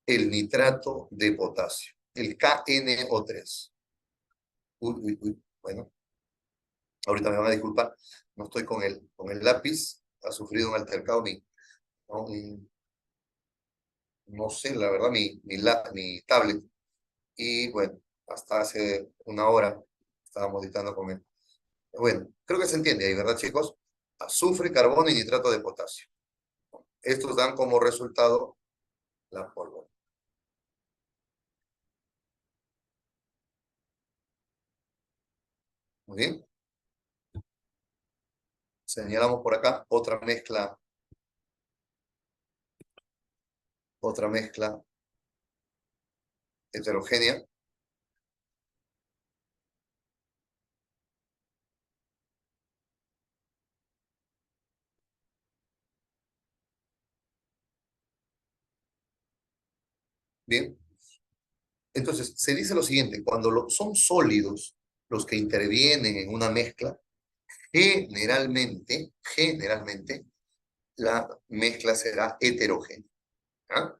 Speaker 1: El nitrato de potasio, el KNO3. Uy, uy, uy. Bueno, ahorita me van a disculpar, no estoy con el lápiz, ha sufrido un altercado no, no sé, la verdad, mi tablet. Y bueno, hasta hace una hora estábamos dictando con él. Bueno, creo que se entiende ahí, ¿verdad, chicos? Azufre, carbono y nitrato de potasio. Estos dan como resultado la pólvora. Muy bien. Señalamos por acá otra mezcla heterogénea. Bien. Entonces, se dice lo siguiente, cuando son sólidos los que intervienen en una mezcla, generalmente, la mezcla será heterogénea. ¿Ah?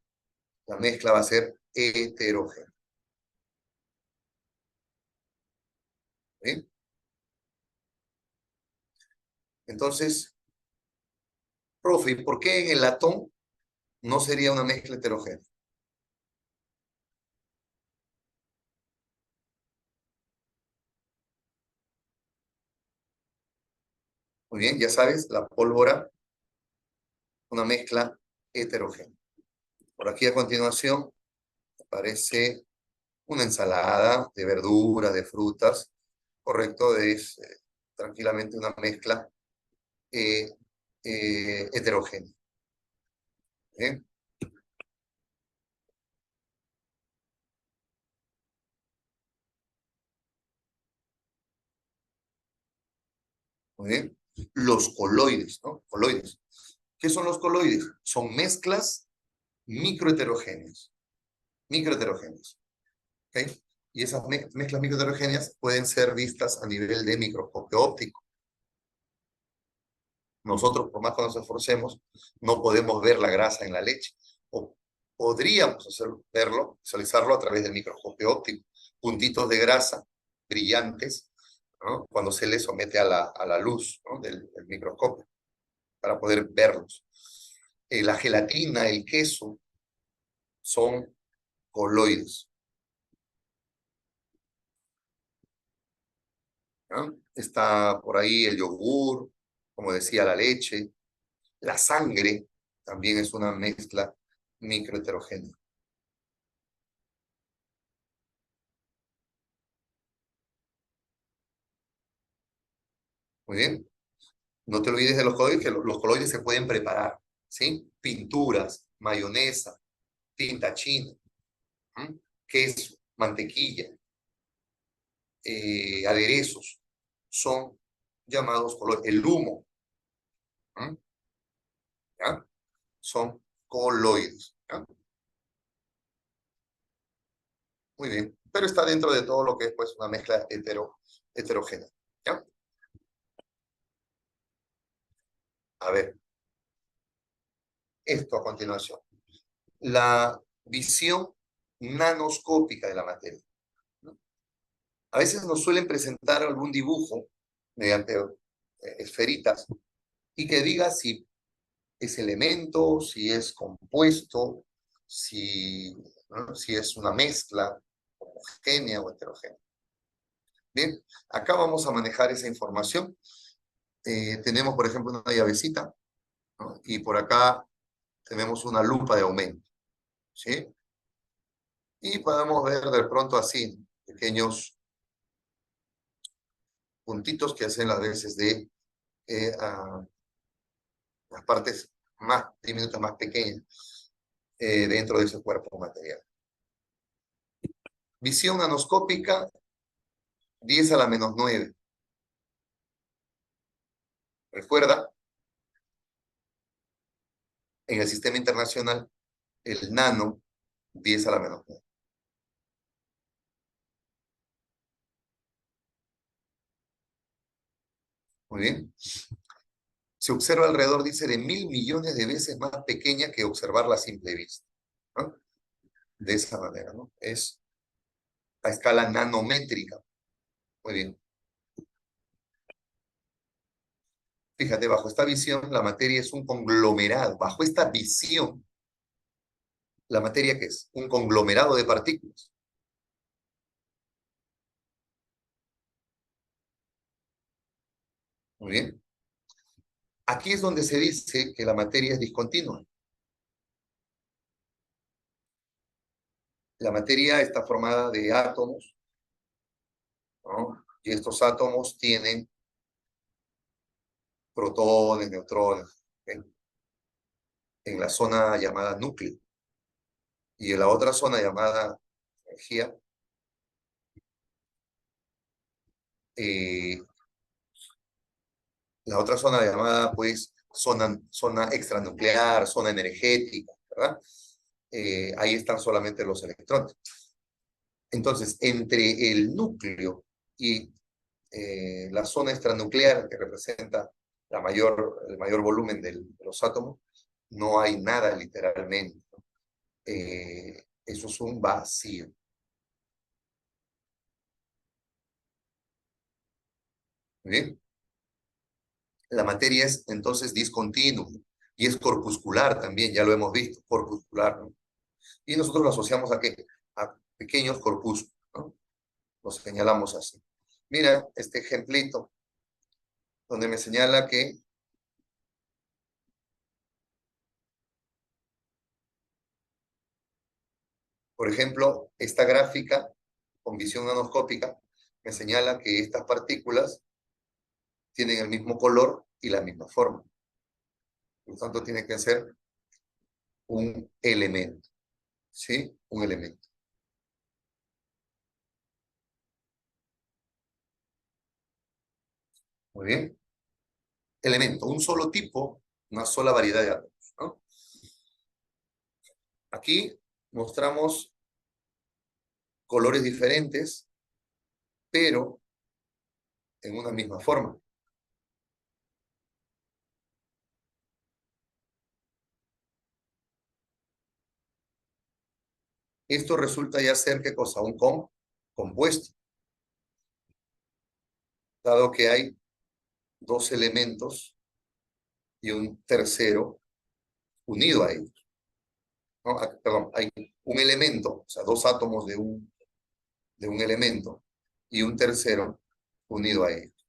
Speaker 1: La mezcla va a ser heterogénea. ¿Bien? Entonces, profe, ¿y por qué en el latón no sería una mezcla heterogénea? Muy bien, ya sabes, la pólvora, una mezcla heterogénea. Por aquí a continuación aparece una ensalada de verduras, de frutas, correcto, es tranquilamente una mezcla eh, heterogénea. ¿Bien? Muy bien. Los coloides, ¿no? Coloides. ¿Qué son los coloides? Son mezclas microheterogéneas. Microheterogéneas. ¿Ok? Y esas mezclas microheterogéneas pueden ser vistas a nivel de microscopio óptico. Nosotros, por más que nos esforcemos, no podemos ver la grasa en la leche. O podríamos verlo, visualizarlo a través del microscopio óptico. Puntitos de grasa brillantes, ¿no? Cuando se les somete a la luz, ¿no? del microscopio para poder verlos. La gelatina, el queso, son coloides. ¿No? Está por ahí el yogur, como decía, la leche. La sangre también es una mezcla microheterogénea. Muy bien. No te olvides de los coloides, que los coloides se pueden preparar, ¿sí? Pinturas, mayonesa, tinta china, ¿m? Queso, mantequilla, aderezos, son llamados coloides. El humo, ¿m? ¿Ya? Son coloides. ¿Ya? Muy bien. Pero está dentro de todo lo que es pues, una mezcla heterogénea. ¿Ya? A ver, esto a continuación. La visión nanoscópica de la materia. ¿No? A veces nos suelen presentar algún dibujo mediante esferitas y que diga si es elemento, si es compuesto, ¿no? Si es una mezcla homogénea o heterogénea. Bien, acá vamos a manejar esa información tenemos, por ejemplo, una llavecita, ¿no? Y por acá tenemos una lupa de aumento, ¿sí? Y podemos ver de pronto así, pequeños puntitos que hacen las veces de las partes más diminutas, más pequeñas, dentro de ese cuerpo material. Visión anoscópica, 10 a la menos 9. Recuerda, en el sistema internacional, el nano, 10 a la menos 9. Muy bien. Se observa alrededor, dice, de 1.000 millones de veces más pequeña que observarla a simple vista, ¿no? De esa manera, ¿no? Es a escala nanométrica. Muy bien. Fíjate, bajo esta visión, la materia es un conglomerado. Bajo esta visión, ¿la materia qué es? Un conglomerado de partículas. Muy bien. Aquí es donde se dice que la materia es discontinua. La materia está formada de átomos, ¿no? Y estos átomos tienen protones, neutrones, ¿ok? En la zona llamada núcleo. Y en la otra zona llamada energía, eh, la otra zona llamada, pues, zona extranuclear, zona energética, ¿verdad? Ahí están solamente los electrones. Entonces, entre el núcleo y la zona extranuclear, que representa el mayor volumen de los átomos, no hay nada literalmente. Eso es un vacío. ¿Bien? La materia es entonces discontinua y es corpuscular también, ya lo hemos visto, corpuscular, ¿no? Y nosotros lo asociamos a qué? A pequeños corpúsculos, ¿no? Lo señalamos así. Mira este ejemplito donde me señala que, por ejemplo, esta gráfica con visión nanoscópica me señala que estas partículas tienen el mismo color y la misma forma. Por lo tanto, tiene que ser un elemento, ¿sí? Un elemento. Muy bien. Elemento, un solo tipo, una sola variedad de átomos, ¿no? Aquí mostramos colores diferentes, pero en una misma forma. Esto resulta ya ser, ¿qué cosa? Un compuesto, dado que hay dos elementos y un tercero unido a ellos, ¿no? Perdón, hay un elemento, o sea, dos átomos de un elemento y un tercero unido a ellos.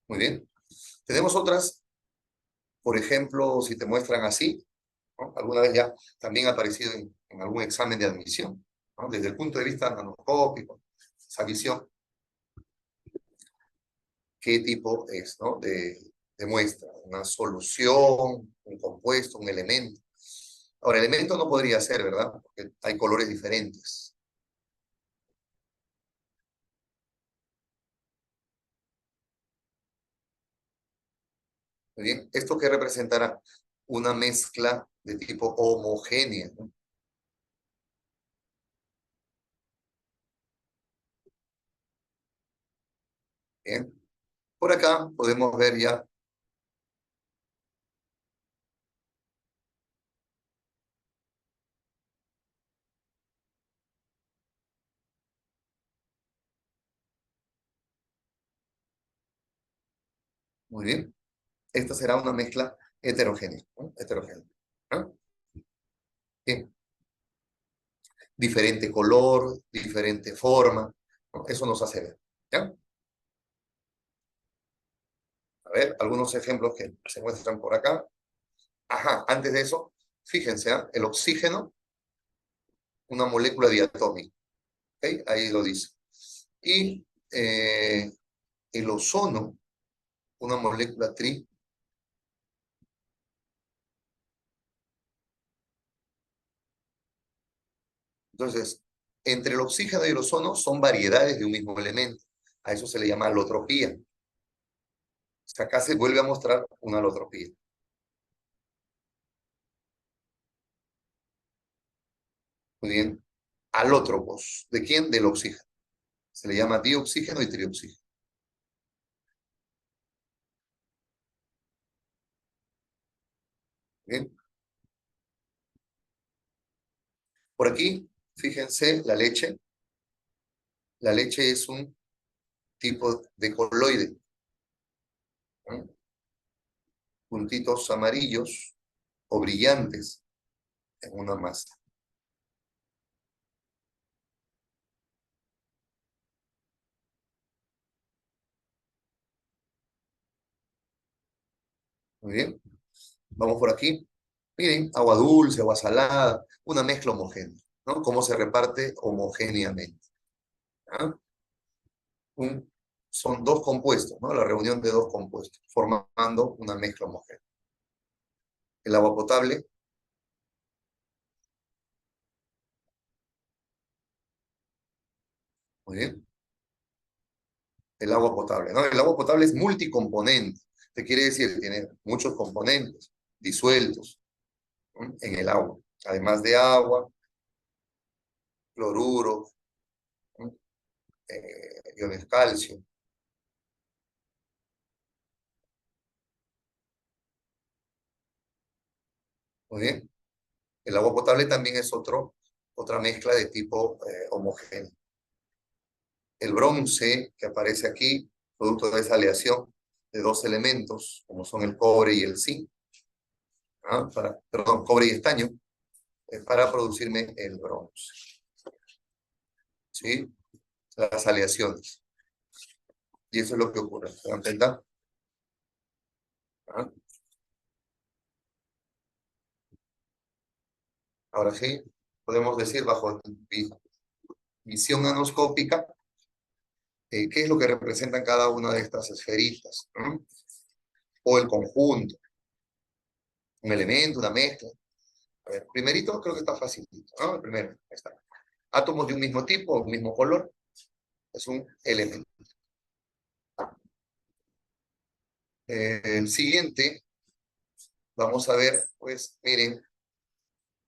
Speaker 1: Muy bien. Tenemos otras, por ejemplo, si te muestran así, ¿no? Alguna vez ya también ha aparecido en algún examen de admisión, ¿no? Desde el punto de vista nanoscópico, esa visión, qué tipo es, ¿no? De muestra, una solución, un compuesto, un elemento. Ahora, elemento no podría ser, ¿verdad? Porque hay colores diferentes. Muy bien, ¿esto qué representará? Una mezcla de tipo homogénea, ¿no? Bien, por acá podemos ver ya, muy bien, esta será una mezcla heterogénea, ¿no? Heterogénea, ¿no? Bien, diferente color, diferente forma, ¿no? Eso nos hace ver, ¿ya? A ver, algunos ejemplos que se muestran por acá. Ajá, antes de eso, fíjense, ¿ah? El oxígeno, una molécula diatómica, ¿ok? Ahí lo dice. Y el ozono, una molécula tri. Entonces, entre el oxígeno y el ozono son variedades de un mismo elemento. A eso se le llama alotropía. Acá se vuelve a mostrar una alotropía. Muy bien. Alótropos. ¿De quién? Del oxígeno. Se le llama dioxígeno y trioxígeno. Bien. Por aquí, fíjense, la leche. La leche es un tipo de coloide, ¿no? Puntitos amarillos o brillantes en una masa. Muy bien. Vamos por aquí. Miren, agua dulce, agua salada, una mezcla homogénea, ¿no? Cómo se reparte homogéneamente. ¿Ah? Son dos compuestos, ¿no? La reunión de dos compuestos, formando una mezcla homogénea. El agua potable, muy bien. El agua potable, ¿no? El agua potable es multicomponente. Te quiere decir que tiene muchos componentes disueltos, ¿no? En el agua. Además de agua, cloruro, ¿no? Iones calcio, muy bien. El agua potable también es otra mezcla de tipo homogéneo. El bronce que aparece aquí, producto de esa aleación de dos elementos, como son el cobre y el zinc, ¿ah? Perdón, cobre y estaño, para producirme el bronce. ¿Sí? Las aleaciones. Y eso es lo que ocurre. ¿Se dan cuenta? ¿Ah? Ahora sí, podemos decir bajo visión anoscópica, qué es lo que representan cada una de estas esferitas, ¿no? O el conjunto, un elemento, una mezcla. A ver, primerito creo que está facilito, ¿no? El primero, ahí está. Átomos de un mismo tipo, un mismo color, es un elemento. El siguiente, vamos a ver, pues, miren,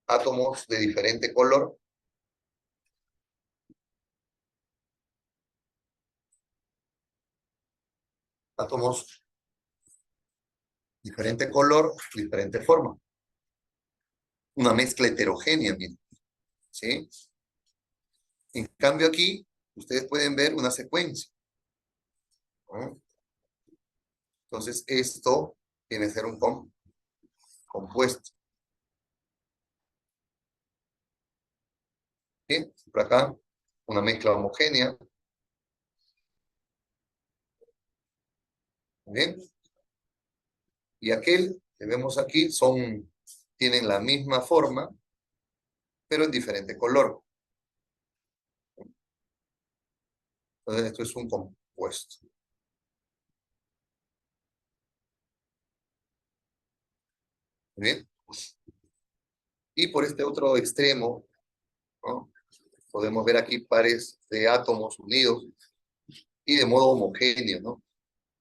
Speaker 1: átomos de diferente color, átomos diferente color, diferente forma. Una mezcla heterogénea, miren, ¿sí? En cambio aquí, ustedes pueden ver una secuencia, ¿no? Entonces, esto tiene que ser un compuesto. Bien, por acá, una mezcla homogénea. Bien, y aquel que vemos aquí tienen la misma forma, pero en diferente color. Entonces, esto es un compuesto. Bien, y por este otro extremo, ¿no? Podemos ver aquí pares de átomos unidos y de modo homogéneo, ¿no?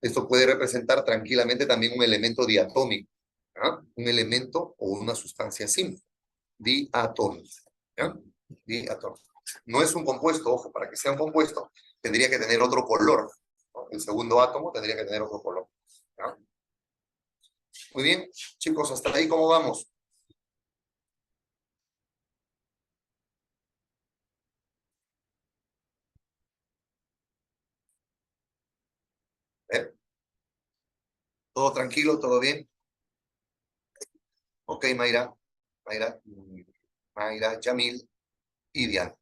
Speaker 1: Esto puede representar tranquilamente también un elemento diatómico, ¿ah? Un elemento o una sustancia simple, diatómica, ¿ya? Diatómica. No es un compuesto, ojo, para que sea un compuesto tendría que tener otro color, ¿no? El segundo átomo tendría que tener otro color, ¿ya? Muy bien, chicos, hasta ahí, ¿cómo vamos? ¿Eh? ¿Todo tranquilo? ¿Todo bien? Ok, Mayra, Mayra, Mayra, Yamil. ideal.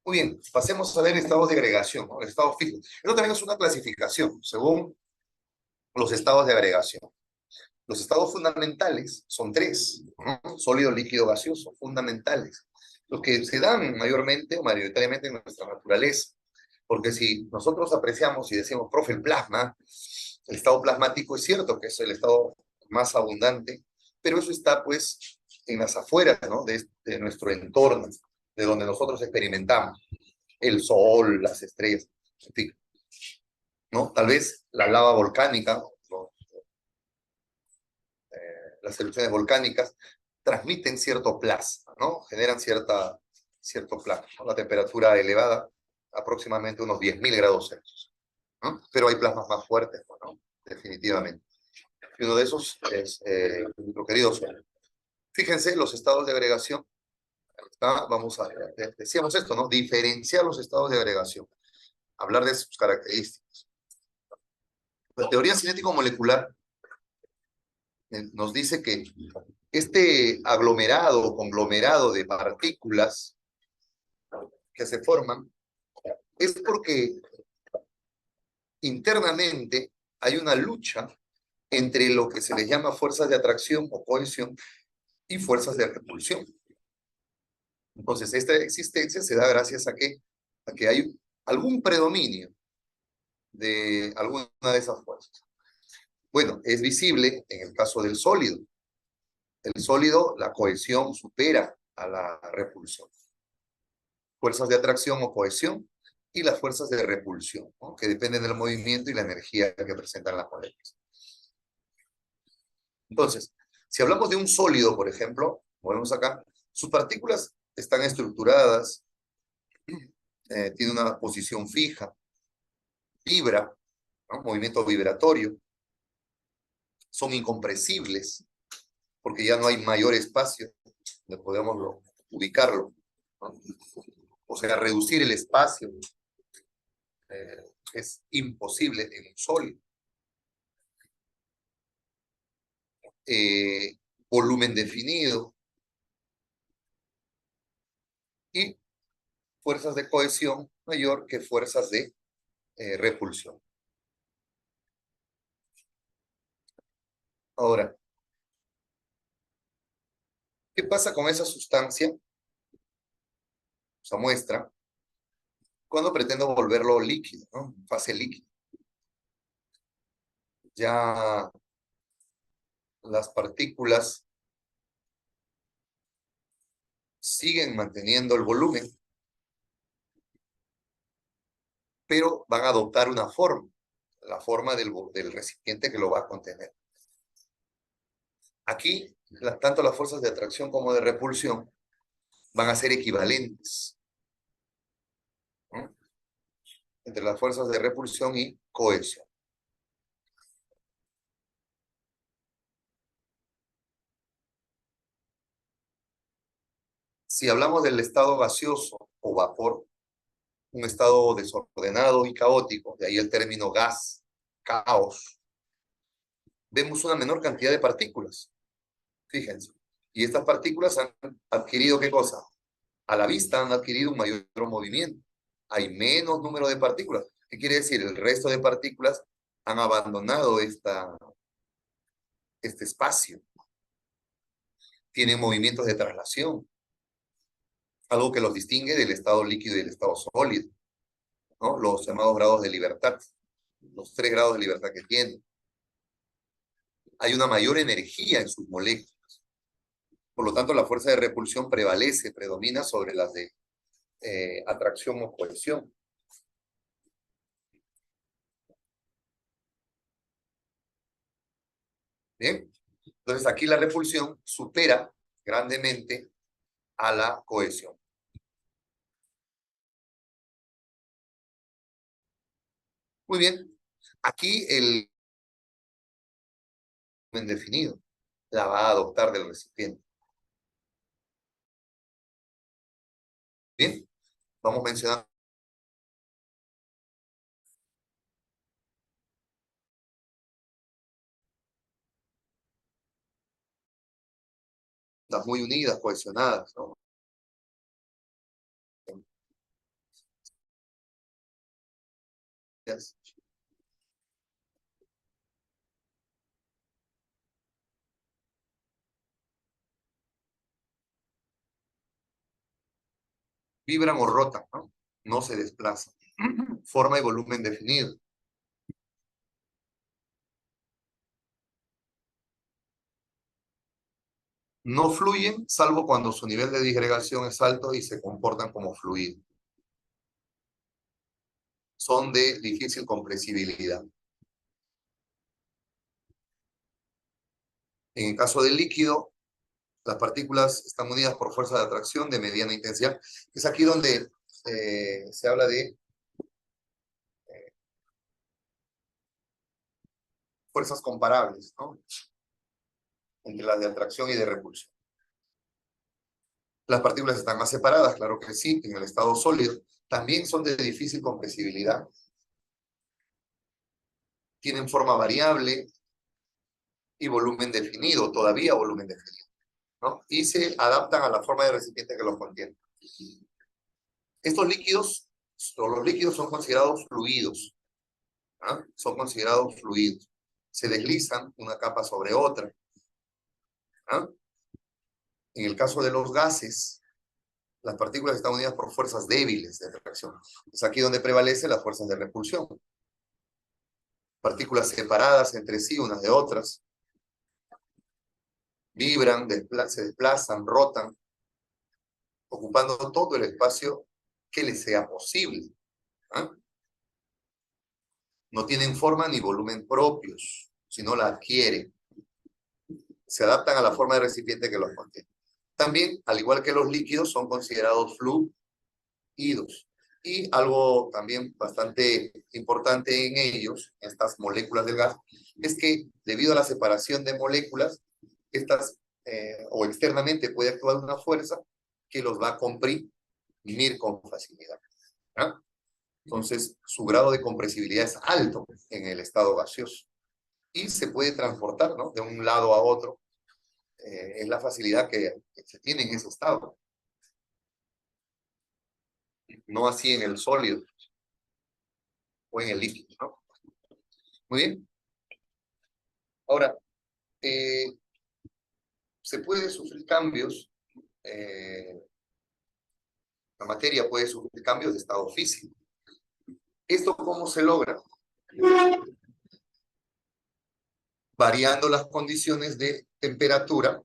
Speaker 1: Muy bien, pasemos a ver estados de agregación, ¿no? El estado fijo. Esto también es una clasificación según los estados de agregación. Los estados fundamentales son tres, ¿no? Sólido, líquido, gaseoso, fundamentales. Los que se dan mayormente o mayoritariamente en nuestra naturaleza. Porque si nosotros apreciamos y decimos, profe, el plasma, el estado plasmático es cierto que es el estado más abundante, pero eso está pues en las afueras, ¿no? De nuestro entorno, de donde nosotros experimentamos el sol, las estrellas, en fin, ¿no? Tal vez la lava volcánica, ¿no? Las erupciones volcánicas transmiten cierto plasma, ¿no? Generan cierto plasma, ¿no? La temperatura elevada, aproximadamente unos 10.000 grados Celsius, ¿no? Pero hay plasmas más fuertes, ¿no? Definitivamente. Y uno de esos es nuestro querido Sol. Fíjense los estados de agregación. Vamos a, decíamos esto, ¿no? Diferenciar los estados de agregación, hablar de sus características. La teoría cinético-molecular nos dice que este aglomerado o conglomerado de partículas que se forman es porque internamente hay una lucha entre lo que se les llama fuerzas de atracción o cohesión y fuerzas de repulsión. Entonces, esta existencia se da gracias a que hay algún predominio de alguna de esas fuerzas. Bueno, es visible en el caso del sólido. El sólido, la cohesión supera a la repulsión. Fuerzas de atracción o cohesión y las fuerzas de repulsión, ¿no? Que dependen del movimiento y la energía que presentan las moléculas. Entonces, si hablamos de un sólido, por ejemplo, volvemos acá, sus partículas están estructuradas, tiene una posición fija, vibra, ¿no? Movimiento vibratorio, son incompresibles, porque ya no hay mayor espacio donde podemos ubicarlo, ¿no? O sea, reducir el espacio es imposible en un sólido. Eh, volumen definido y fuerzas de cohesión mayor que fuerzas de repulsión. Ahora, ¿qué pasa con esa sustancia, esa muestra, cuando pretendo volverlo líquido, ¿no? Fase líquida? Ya las partículas siguen manteniendo el volumen, pero van a adoptar una forma, la forma del recipiente que lo va a contener. Aquí, tanto las fuerzas de atracción como de repulsión van a ser equivalentes, ¿no? Entre las fuerzas de repulsión y cohesión. Si hablamos del estado gaseoso o vapor, un estado desordenado y caótico, de ahí el término gas, caos, vemos una menor cantidad de partículas, fíjense. Y estas partículas han adquirido, ¿qué cosa? A la vista han adquirido un mayor movimiento. Hay menos número de partículas. ¿Qué quiere decir? El resto de partículas han abandonado este espacio. Tienen movimientos de traslación, algo que los distingue del estado líquido y del estado sólido, ¿no? Los llamados grados de libertad, los 3 grados de libertad que tienen. Hay una mayor energía en sus moléculas. Por lo tanto, la fuerza de repulsión prevalece, predomina sobre las de atracción o cohesión. ¿Bien? Entonces, aquí la repulsión supera grandemente a la cohesión. Muy bien. Aquí el definido la va a adoptar del recipiente. Bien, vamos mencionando las muy unidas, cohesionadas, ¿no? Gracias. Vibran o rotan, ¿no? No se desplazan. Forma y volumen definido. No fluyen, salvo cuando su nivel de disgregación es alto y se comportan como fluido. Son de difícil compresibilidad. En el caso del líquido, las partículas están unidas por fuerza de atracción de mediana intensidad. Es aquí donde se habla de fuerzas comparables, ¿no? Entre las de atracción y de repulsión. Las partículas están más separadas, claro que sí, en el estado sólido. También son de difícil compresibilidad. Tienen forma variable y volumen definido, todavía volumen definido, ¿no? Y se adaptan a la forma de recipiente que los contiene. Estos líquidos, los líquidos son considerados fluidos, ¿no? Son considerados fluidos. Se deslizan una capa sobre otra, ¿no? En el caso de los gases, las partículas están unidas por fuerzas débiles de atracción. Es aquí donde prevalece las fuerzas de repulsión. Partículas separadas entre sí unas de otras, vibran, se desplazan, rotan, ocupando todo el espacio que les sea posible. ¿Ah? No tienen forma ni volumen propios, sino la adquieren. Se adaptan a la forma de recipiente que los contiene. También, al igual que los líquidos, son considerados fluidos. Y algo también bastante importante en ellos, estas moléculas del gas, es que debido a la separación de moléculas, estas o externamente puede actuar una fuerza que los va a comprimir con facilidad. ¿Ah? Entonces, su grado de compresibilidad es alto en el estado gaseoso y se puede transportar, ¿no?, de un lado a otro. Es la facilidad que se tiene en ese estado. No así en el sólido o en el líquido, ¿no? Muy bien. Ahora, se puede sufrir cambios, la materia puede sufrir cambios de estado físico. ¿Esto cómo se logra? Variando las condiciones de temperatura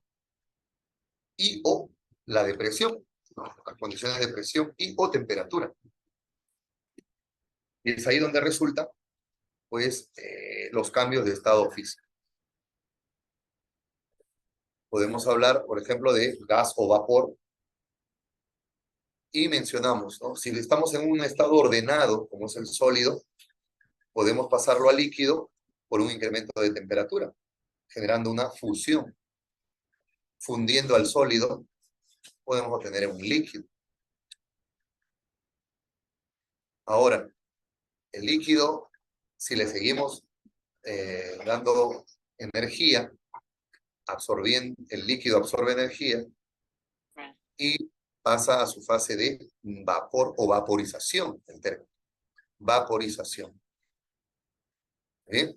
Speaker 1: y o la de presión, ¿no? Las condiciones de presión y o temperatura. Y es ahí donde resulta, pues, los cambios de estado físico. Podemos hablar, por ejemplo, de gas o vapor. Y mencionamos, ¿no? Si estamos en un estado ordenado, como es el sólido, podemos pasarlo a líquido por un incremento de temperatura, generando una fusión. Fundiendo al sólido, podemos obtener un líquido. Ahora, el líquido, si le seguimos dando energía, el líquido absorbe energía y pasa a su fase de vapor o vaporización, el término. Vaporización. ¿Bien?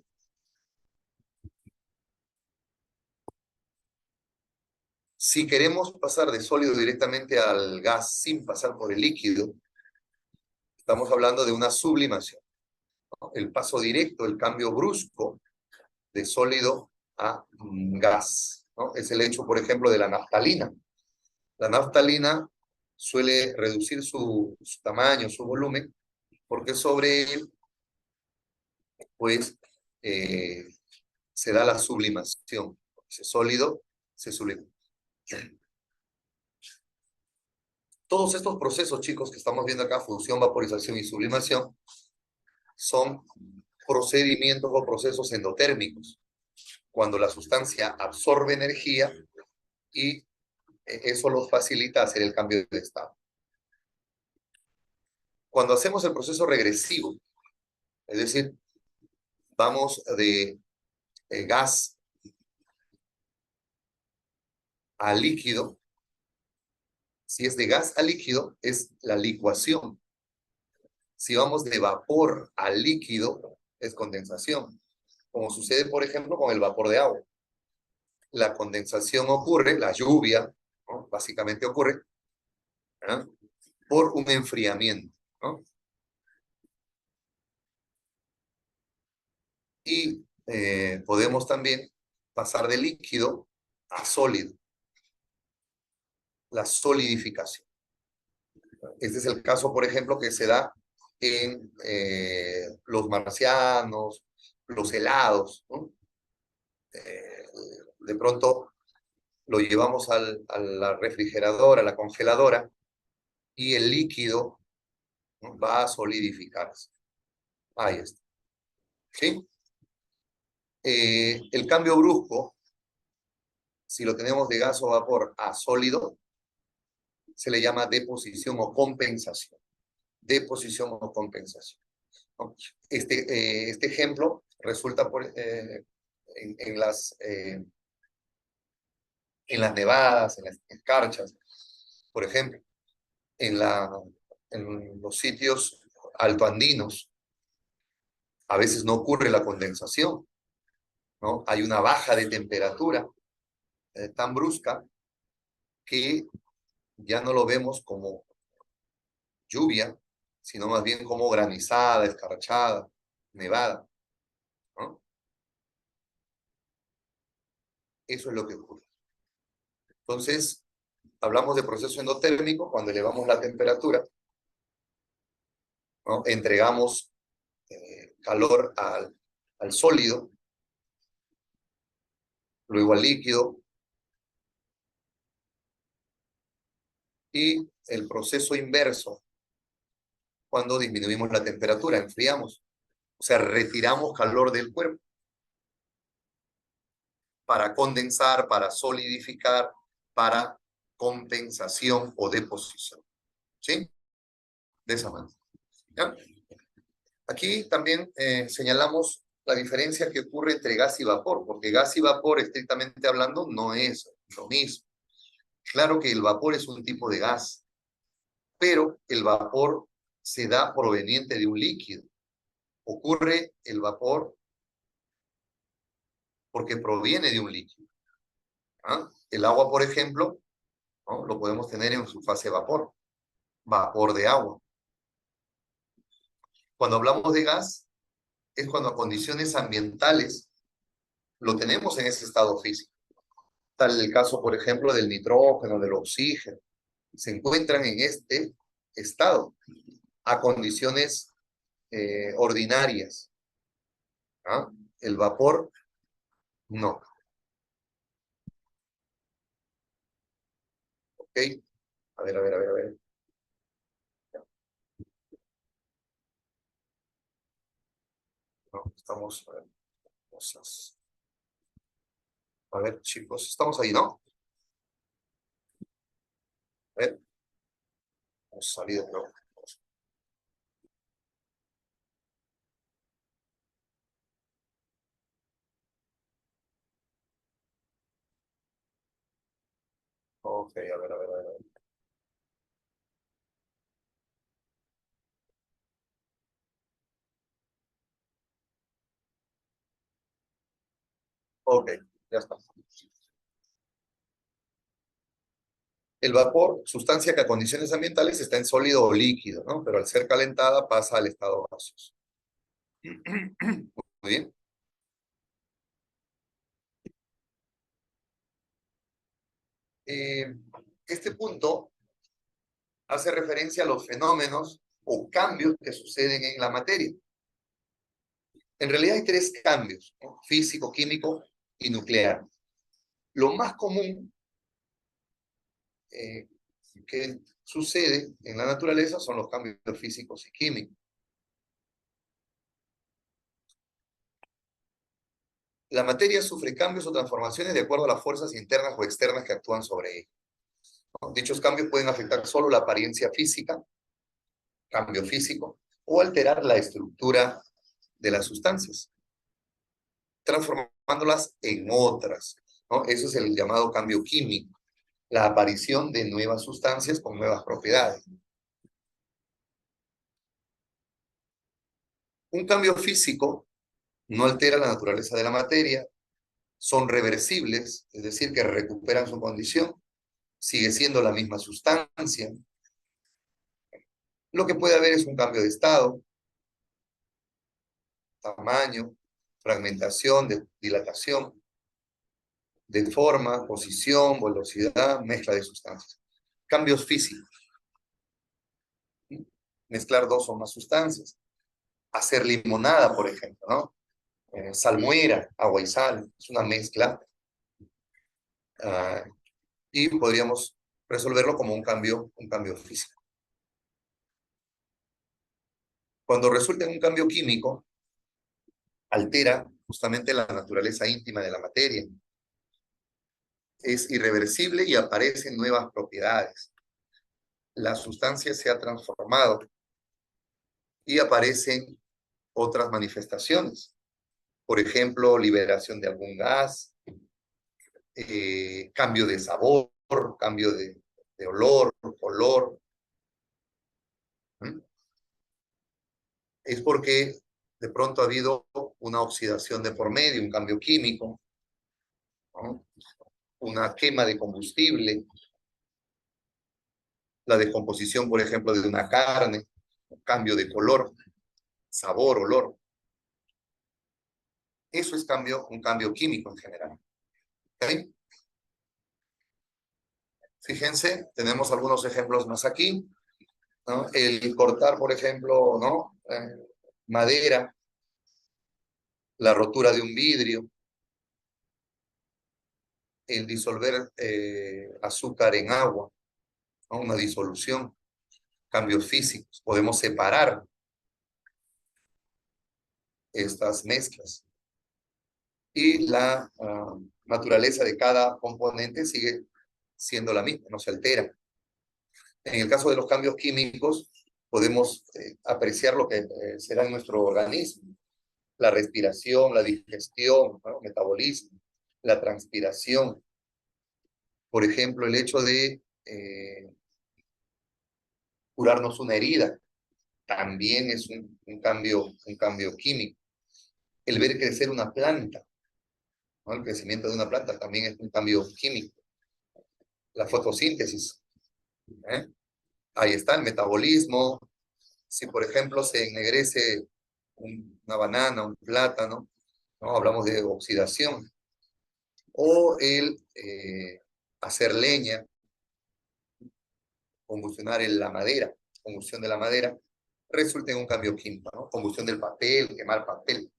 Speaker 1: Si queremos pasar de sólido directamente al gas sin pasar por el líquido, estamos hablando de una sublimación, ¿no? El paso directo, el cambio brusco de sólido a gas, ¿no? Es el hecho, por ejemplo, de la naftalina. La naftalina suele reducir su tamaño, su volumen, porque sobre él, pues, se da la sublimación. Ese sólido se sublima. Todos estos procesos, chicos, que estamos viendo acá, fusión, vaporización y sublimación, son procedimientos o procesos endotérmicos, cuando la sustancia absorbe energía y eso los facilita hacer el cambio de estado. Cuando hacemos el proceso regresivo, es decir, vamos de gas a líquido, si es de gas a líquido, es la licuación. Si vamos de vapor a líquido, es condensación, como sucede, por ejemplo, con el vapor de agua. La condensación ocurre, la lluvia, ¿no? Básicamente ocurre, ¿ah? Por un enfriamiento, ¿no? Y podemos también pasar de líquido a sólido, la solidificación. Este es el caso, por ejemplo, que se da en los marcianos, los helados, ¿no? De pronto lo llevamos a la refrigeradora, a la congeladora, y el líquido, ¿no? Va a solidificarse. Ahí está. ¿Sí? El cambio brusco, si lo tenemos de gas o vapor a sólido, se le llama deposición o compensación. Deposición o compensación, ¿no? Este ejemplo resulta en las nevadas, en las escarchas, por ejemplo, en, la, en los sitios altoandinos, a veces no ocurre la condensación, ¿no? Hay una baja de temperatura tan brusca que ya no lo vemos como lluvia, sino más bien como granizada, escarchada, nevada, ¿no? Eso es lo que ocurre. Entonces, hablamos de proceso endotérmico cuando elevamos la temperatura, ¿no? Entregamos calor al sólido, luego al líquido, y el proceso inverso cuando disminuimos la temperatura, enfriamos, o sea, retiramos calor del cuerpo para condensar, para solidificar, para compensación o deposición. ¿Sí? De esa manera. ¿Ya? Aquí también señalamos la diferencia que ocurre entre gas y vapor, porque gas y vapor, estrictamente hablando, no es lo mismo. Claro que el vapor es un tipo de gas, pero el vapor se da proveniente de un líquido. Ocurre el vapor porque proviene de un líquido. ¿Ah? El agua, por ejemplo, ¿no? Lo podemos tener en su fase vapor, vapor de agua. Cuando hablamos de gas, es cuando a condiciones ambientales lo tenemos en ese estado físico. Tal el caso, por ejemplo, del nitrógeno, del oxígeno. Se encuentran en este estado a condiciones ordinarias. ¿Ah? El vapor, no. ¿Ok? A ver, a ver, a ver, a ver. No, estamos, a ver, cosas. A ver, chicos, estamos ahí, ¿no? A ver, hemos salido, pero... Ok, a ver, a ver, a ver. A ver. Ok, ya está. El vapor, sustancia que a condiciones ambientales está en sólido o líquido, ¿no? Pero al ser calentada pasa al estado gaseoso. Muy bien. Eh, este punto hace referencia a los fenómenos o cambios que suceden en la materia. En realidad hay tres cambios, ¿no? Físico, químico y nuclear. Lo más común eh, que sucede en la naturaleza son los cambios físicos y químicos. La materia sufre cambios o transformaciones de acuerdo a las fuerzas internas o externas que actúan sobre ella, ¿no? Dichos cambios pueden afectar solo la apariencia física, cambio físico, o alterar la estructura de las sustancias, transformándolas en otras, ¿no? Eso es el llamado cambio químico, la aparición de nuevas sustancias con nuevas propiedades. Un cambio físico no altera la naturaleza de la materia, son reversibles, es decir, que recuperan su condición, sigue siendo la misma sustancia. Lo que puede haber es un cambio de estado, tamaño, fragmentación, de dilatación, de forma, posición, velocidad, mezcla de sustancias. Cambios físicos. Mezclar dos o más sustancias. Hacer limonada, por ejemplo, ¿no? Salmuera, agua y sal, es una mezcla. Y podríamos resolverlo como un cambio físico. Cuando resulta en un cambio químico, altera justamente la naturaleza íntima de la materia. Es irreversible y aparecen nuevas propiedades. La sustancia se ha transformado y aparecen otras manifestaciones. Por ejemplo, liberación de algún gas, cambio de sabor, cambio de olor, color. ¿Mm? Es porque de pronto ha habido una oxidación de por medio, un cambio químico, ¿no? Una quema de combustible, la descomposición, por ejemplo, de una carne, un cambio de color, sabor, olor. Eso es un cambio químico en general. ¿Okay? Fíjense, tenemos algunos ejemplos más aquí, ¿no? El cortar, por ejemplo, ¿no? Madera, la rotura de un vidrio, el disolver azúcar en agua, ¿no? Una disolución, cambios físicos. Podemos separar estas mezclas. Y la naturaleza de cada componente sigue siendo la misma, no se altera. En el caso de los cambios químicos, podemos apreciar lo que será en nuestro organismo. La respiración, la digestión, ¿no? Metabolismo, la transpiración. Por ejemplo, el hecho de curarnos una herida también es un cambio químico. El ver crecer una planta, ¿no? El crecimiento de una planta también es un cambio químico. La fotosíntesis, ¿eh? Ahí está el metabolismo. Si, por ejemplo, se ennegrece una banana, un plátano, ¿no? Hablamos de oxidación. O el hacer leña, combustionar la madera, combustión de la madera, resulta en un cambio químico, ¿no? Combustión del papel, quemar papel,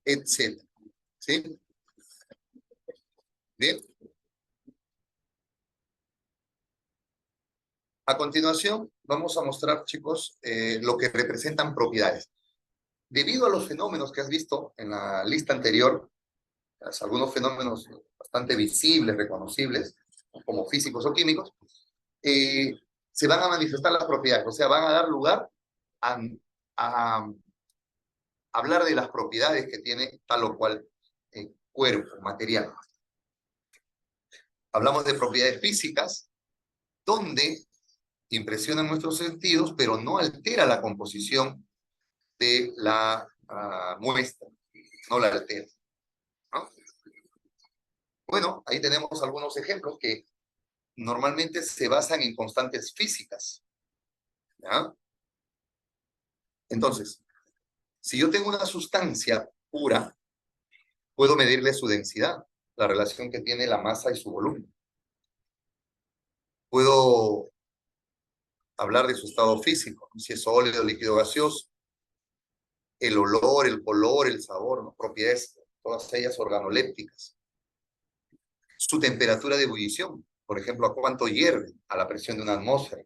Speaker 1: etc. ¿Sí? Bien. A continuación, vamos a mostrar, chicos, lo que representan propiedades. Debido a los fenómenos que has visto en la lista anterior, algunos fenómenos bastante visibles, reconocibles, como físicos o químicos, se van a manifestar las propiedades, o sea, van a dar lugar a, a hablar de las propiedades que tiene tal o cual cuerpo, material. Hablamos de propiedades físicas, donde impresionan nuestros sentidos, pero no altera la composición de la muestra, no la altera, ¿no? Bueno, ahí tenemos algunos ejemplos que normalmente se basan en constantes físicas, ¿ya? Entonces, si yo tengo una sustancia pura, puedo medirle su densidad, la relación que tiene la masa y su volumen. Puedo hablar de su estado físico, si es sólido, líquido, gaseoso, el olor, el color, el sabor, ¿no? Propiedades, todas ellas organolépticas. Su temperatura de ebullición, por ejemplo, a cuánto hierve a la presión de una atmósfera.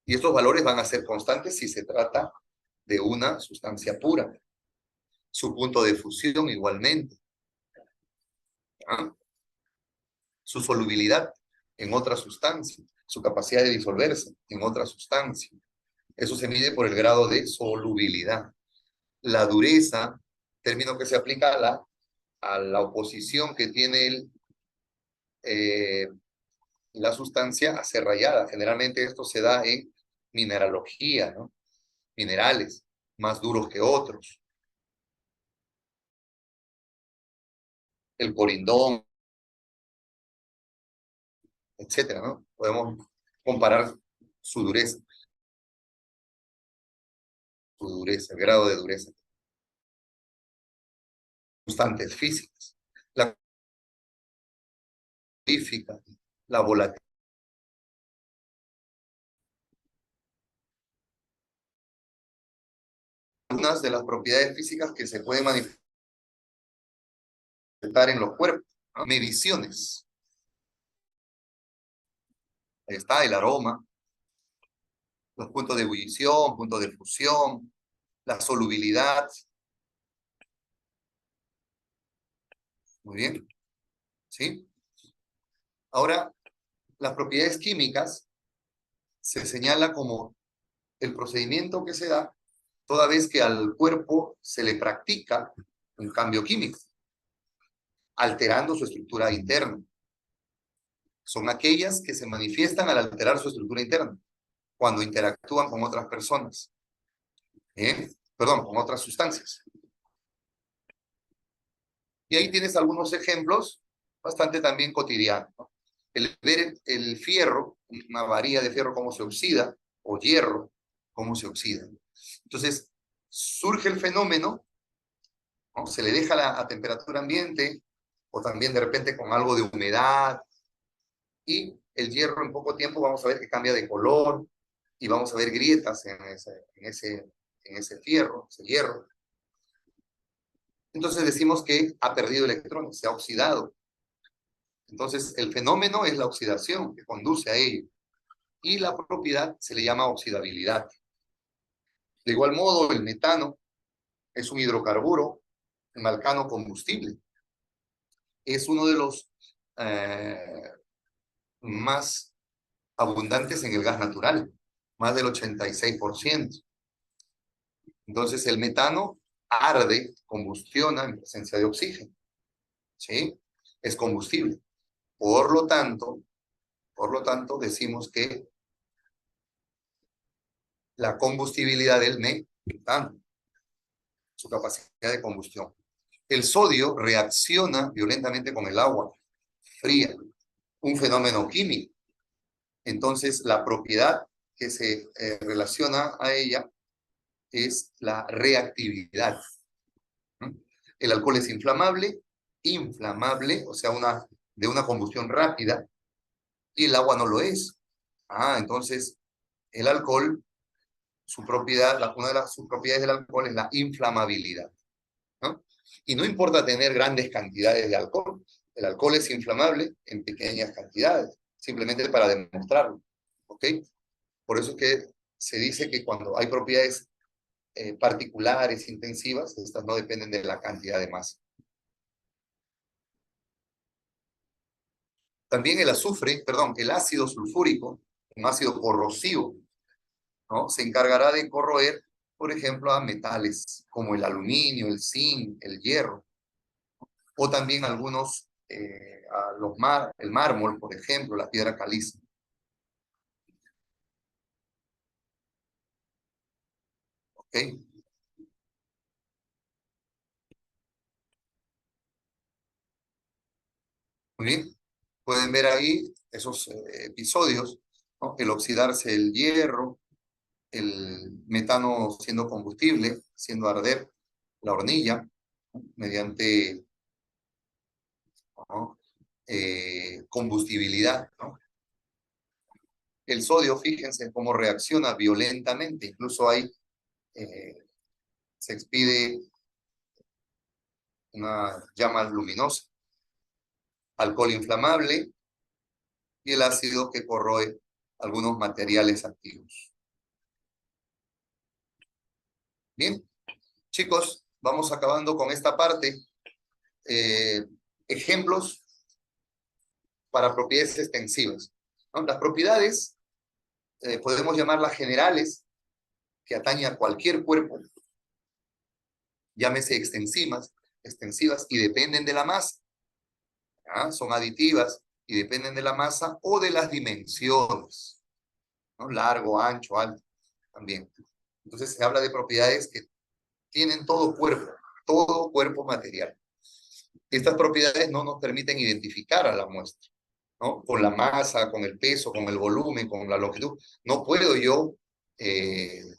Speaker 1: Y estos valores van a ser constantes si se trata de una sustancia pura. Su punto de fusión igualmente. ¿Ah? Su solubilidad en otra sustancia, su capacidad de disolverse en otra sustancia. Eso se mide por el grado de solubilidad. La dureza, término que se aplica a la oposición que tiene la sustancia a ser rayada. Generalmente esto se da en mineralogía, ¿no? Minerales. más duros que otros. El corindón, etcétera, ¿no? Podemos comparar su dureza, el grado de dureza. Constantes físicas, la física, la volatilidad. Unas de las propiedades físicas que se pueden manifestar en los cuerpos, ¿no? Mediciones. Ahí está el aroma, los puntos de ebullición, puntos de fusión, la solubilidad. Muy bien, ¿sí? Ahora, las propiedades químicas se señala como el procedimiento que se da toda vez que al cuerpo se le practica un cambio químico, alterando su estructura interna. Son aquellas que se manifiestan al alterar su estructura interna, cuando interactúan con otras personas. Perdón, con otras sustancias. Y ahí tienes algunos ejemplos bastante también cotidianos, ¿no? El ver el fierro, una varilla de fierro, cómo se oxida, o hierro, cómo se oxida. Entonces, surge el fenómeno, ¿no? Se le deja a temperatura ambiente, o también de repente con algo de humedad, y el hierro en poco tiempo vamos a ver que cambia de color, y vamos a ver grietas en ese fierro, ese hierro. Entonces decimos que ha perdido electrones, se ha oxidado. Entonces el fenómeno es la oxidación que conduce a ello. Y la propiedad se le llama oxidabilidad. De igual modo, el metano es un hidrocarburo, un alcano combustible. Es uno de los más abundantes en el gas natural, más del 86%. Entonces el metano arde, combustiona en presencia de oxígeno, ¿sí? Es combustible. Por lo tanto, decimos que la combustibilidad del metano, su capacidad de combustión. El sodio reacciona violentamente con el agua fría, un fenómeno químico. Entonces, la propiedad que se relaciona a ella es la reactividad. El alcohol es inflamable, o sea, de una combustión rápida, y el agua no lo es. Entonces, el alcohol, una de sus propiedades del alcohol es la inflamabilidad, ¿no? Y no importa tener grandes cantidades de alcohol, el alcohol es inflamable en pequeñas cantidades, simplemente para demostrarlo, ¿ok? Por eso es que se dice que cuando hay propiedades particulares, intensivas, estas no dependen de la cantidad de masa. También el ácido sulfúrico, un ácido corrosivo, ¿no? Se encargará de corroer, por ejemplo, a metales como el aluminio, el zinc, el hierro, o también algunos, el mármol, por ejemplo, la piedra caliza. ¿Ok? Muy bien. Pueden ver ahí esos episodios, ¿no? El oxidarse el hierro, el metano siendo combustible, haciendo arder la hornilla, ¿no? Mediante, ¿no? Combustibilidad, ¿no? El sodio, fíjense cómo reacciona violentamente, incluso ahí se expide una llama luminosa. Alcohol inflamable y el ácido que corroe algunos materiales activos. Bien, chicos, vamos acabando con esta parte. Ejemplos para propiedades extensivas, ¿no? Las propiedades podemos llamarlas generales, que atañen a cualquier cuerpo, llámese extensivas y dependen de la masa. Son aditivas y dependen de la masa o de las dimensiones, ¿no? Largo, ancho, alto, también. Entonces se habla de propiedades que tienen todo cuerpo material. Estas propiedades no nos permiten identificar a la muestra, ¿no? Con la masa, con el peso, con el volumen, con la longitud. No puedo yo eh,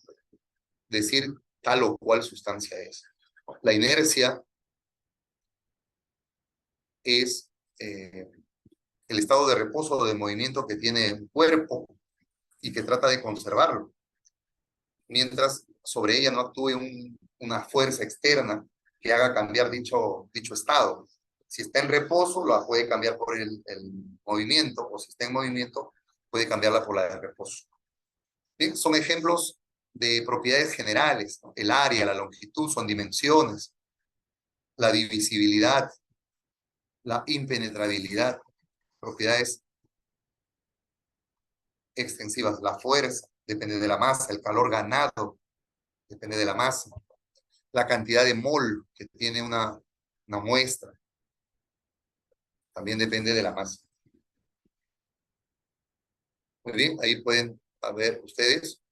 Speaker 1: decir tal o cual sustancia es. La inercia es el estado de reposo o de movimiento que tiene un cuerpo y que trata de conservarlo, mientras sobre ella no actúe una fuerza externa que haga cambiar dicho estado. Si está en reposo, la puede cambiar por el movimiento, o si está en movimiento, puede cambiarla por la de reposo. Bien, son ejemplos de propiedades generales, ¿no? El área, la longitud, son dimensiones, la divisibilidad, la impenetrabilidad, propiedades extensivas, la fuerza, depende de la masa, el calor ganado, depende de la masa, la cantidad de mol que tiene una muestra, también depende de la masa. Muy bien, ahí pueden ver ustedes,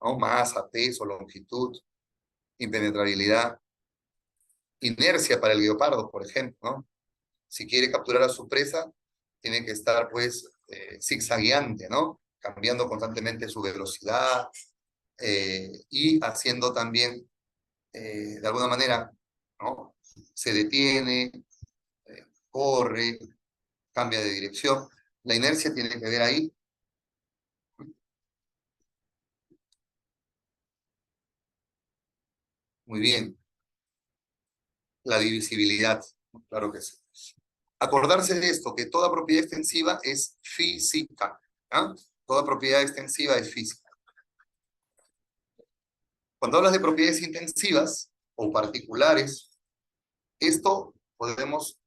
Speaker 1: ¿no? Masa, peso, longitud, impenetrabilidad, inercia para el guepardo, por ejemplo, ¿no? Si quiere capturar a su presa, tiene que estar, pues, zigzagueante, ¿no? Cambiando constantemente su velocidad y haciendo también, de alguna manera, ¿no? Se detiene, corre, cambia de dirección. La inercia tiene que ver ahí. Muy bien. La divisibilidad, claro que sí. Acordarse de esto, que toda propiedad extensiva es física. ¿Ah? Toda propiedad extensiva es física. Cuando hablas de propiedades intensivas o particulares, esto podemos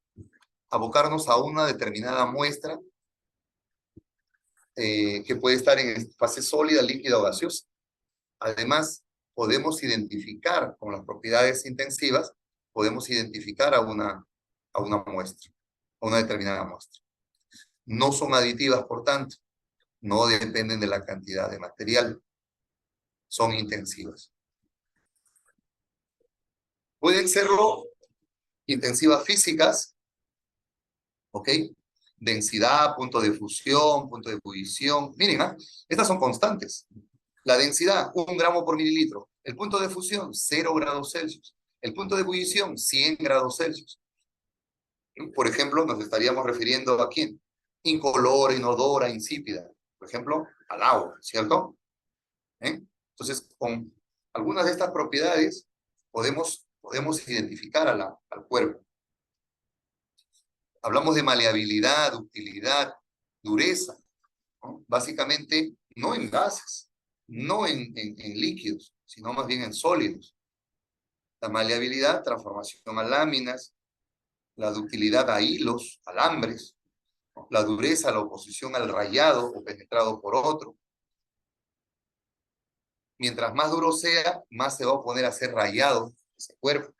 Speaker 1: abocarnos a una determinada muestra que puede estar en fase sólida, líquida o gaseosa. Además, podemos identificar con las propiedades intensivas, podemos identificar a una muestra, a una determinada muestra. No son aditivas, por tanto, no dependen de la cantidad de material, son intensivas. Pueden serlo intensivas físicas, ¿ok? Densidad, punto de fusión, punto de ebullición. Miren, ¿ah? Estas son constantes. La densidad, 1 gramo por mililitro. El punto de fusión, 0 grados Celsius. El punto de ebullición, 100 grados Celsius. Por ejemplo, nos estaríamos refiriendo a quién. Incolora, inodora, insípida. Por ejemplo, al agua, ¿cierto? ¿Eh? Entonces, con algunas de estas propiedades podemos identificar al cuerpo. Hablamos de maleabilidad, ductilidad, dureza, ¿no? Básicamente, no en gases, no en líquidos, sino más bien en sólidos. La maleabilidad, transformación a láminas, la ductilidad a hilos, alambres, ¿no? La dureza, la oposición al rayado o penetrado por otro. Mientras más duro sea, más se va a oponer a ser rayado ese cuerpo,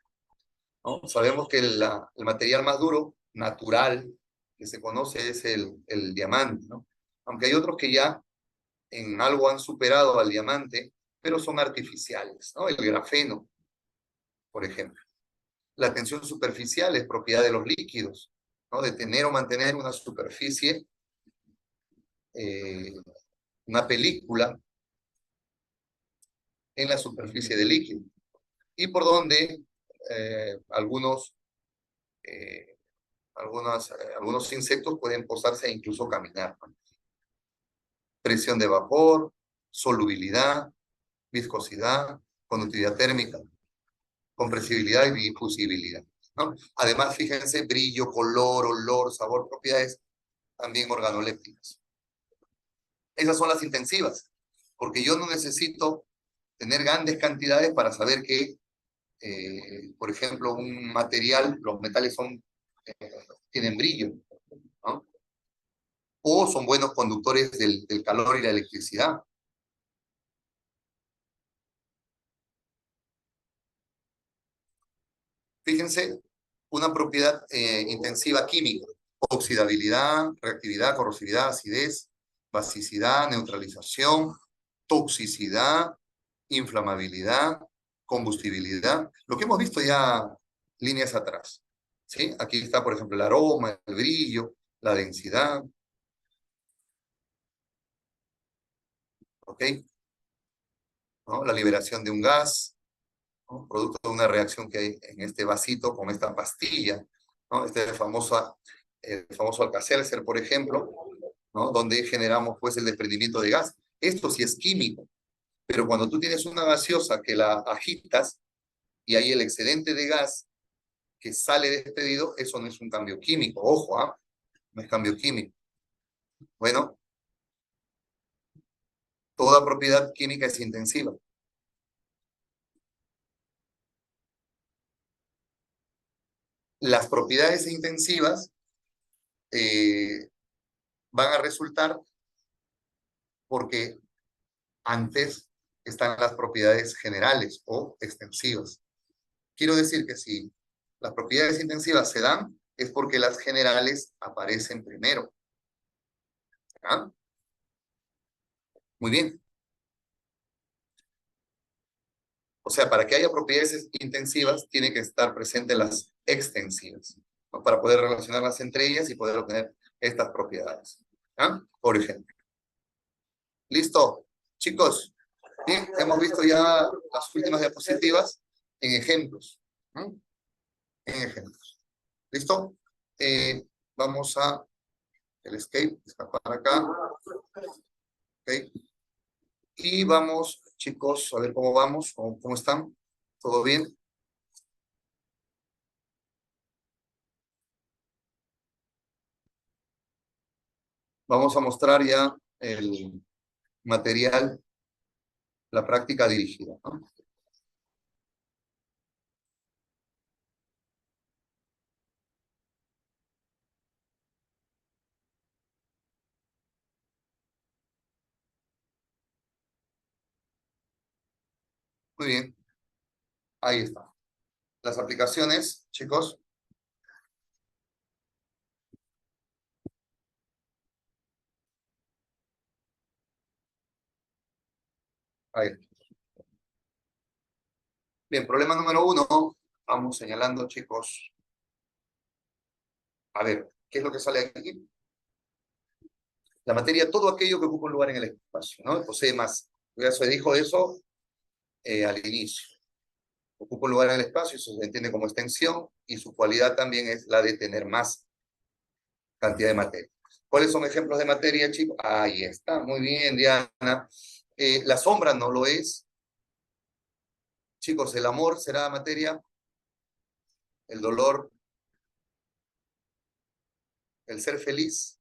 Speaker 1: ¿no? Sabemos que el material más duro, natural, que se conoce es el diamante, ¿no? Aunque hay otros que ya en algo han superado al diamante, pero son artificiales, ¿no? El grafeno, por ejemplo. La tensión superficial es propiedad de los líquidos, ¿no? De tener o mantener una superficie, eh, una película en la superficie del líquido. Y por donde algunos algunos insectos pueden posarse e incluso caminar, ¿no? Presión de vapor, solubilidad, viscosidad, conductividad térmica, compresibilidad y difusibilidad, ¿no? Además, fíjense, brillo, color, olor, sabor, propiedades también organolépticas. Esas son las intensivas, porque yo no necesito tener grandes cantidades para saber que, por ejemplo, un material, los metales tienen brillo, ¿no? O son buenos conductores del calor y la electricidad. Fíjense, una propiedad intensiva química: oxidabilidad, reactividad, corrosividad, acidez, basicidad, neutralización, toxicidad, inflamabilidad, combustibilidad, lo que hemos visto ya líneas atrás. ¿Sí? Aquí está, por ejemplo, el aroma, el brillo, la densidad, ¿ok? ¿No? La liberación de un gas, ¿no? Producto de una reacción que hay en este vasito con esta pastilla, ¿no? El famoso Alka-Seltzer, por ejemplo, ¿no? Donde generamos pues el desprendimiento de gas. Esto sí es químico, pero cuando tú tienes una gaseosa que la agitas y hay el excedente de gas que sale despedido, eso no es un cambio químico, ojo, ¿ah? No es cambio químico. Bueno, toda propiedad química es intensiva. Las propiedades intensivas eh, van a resultar porque antes están las propiedades generales o extensivas. Quiero decir que si las propiedades intensivas se dan, es porque las generales aparecen primero. ¿Ah? Muy bien. O sea, para que haya propiedades intensivas, tiene que estar presentes las extensivas, ¿no? Para poder relacionarlas entre ellas y poder obtener estas propiedades. ¿Ah? Por ejemplo. ¿Listo? Chicos, bien, hemos visto ya las últimas diapositivas en ejemplos. ¿No? En ejemplos. ¿Listo? Vamos a el escape, escapar acá. ¿Ok? Y vamos, chicos, a ver cómo vamos, cómo están. ¿Todo bien? Vamos a mostrar ya el material, la práctica dirigida, ¿no? Muy bien, ahí está. Las aplicaciones, chicos, ahí. Bien, problema número uno, vamos señalando, chicos. A ver, ¿qué es lo que sale aquí? La materia, todo aquello que ocupa un lugar en el espacio, ¿no? Posee masa. Ya se dijo eso al inicio. Ocupa un lugar en el espacio, eso se entiende como extensión, y su cualidad también es la de tener más cantidad de materia. ¿Cuáles son ejemplos de materia, chicos? Ahí está, muy bien, Diana. La sombra no lo es. Chicos, el amor será materia, el dolor, el ser feliz,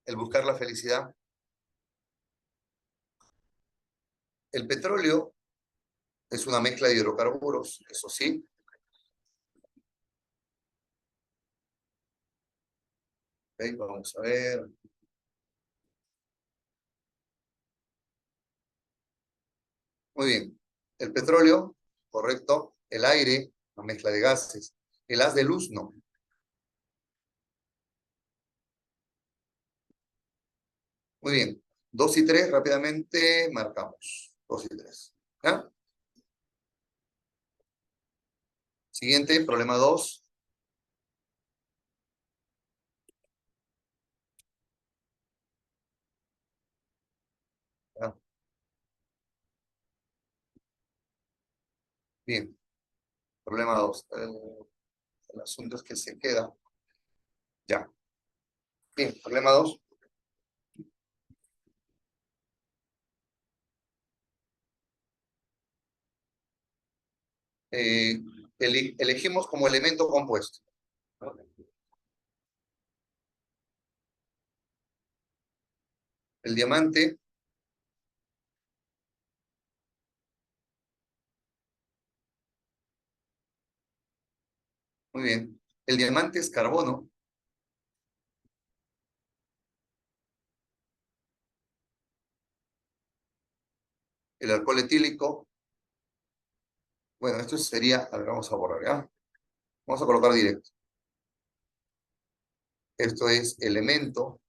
Speaker 1: el buscar la felicidad. El petróleo es una mezcla de hidrocarburos, eso sí. Ok, vamos a ver. Muy bien. El petróleo, correcto. El aire, una mezcla de gases. El haz de luz, no. Muy bien. 2 y 3 rápidamente marcamos. 2 y 3. ¿Ya? Siguiente, problema 2. Bien, problema 2. El asunto es que se queda. Ya. Bien, problema 2. Eh, elegimos como elemento compuesto. El diamante, muy bien. El diamante es carbono. El alcohol etílico, bueno, esto sería, a ver, vamos a borrar, ¿ya? Vamos a colocar directo. Esto es elemento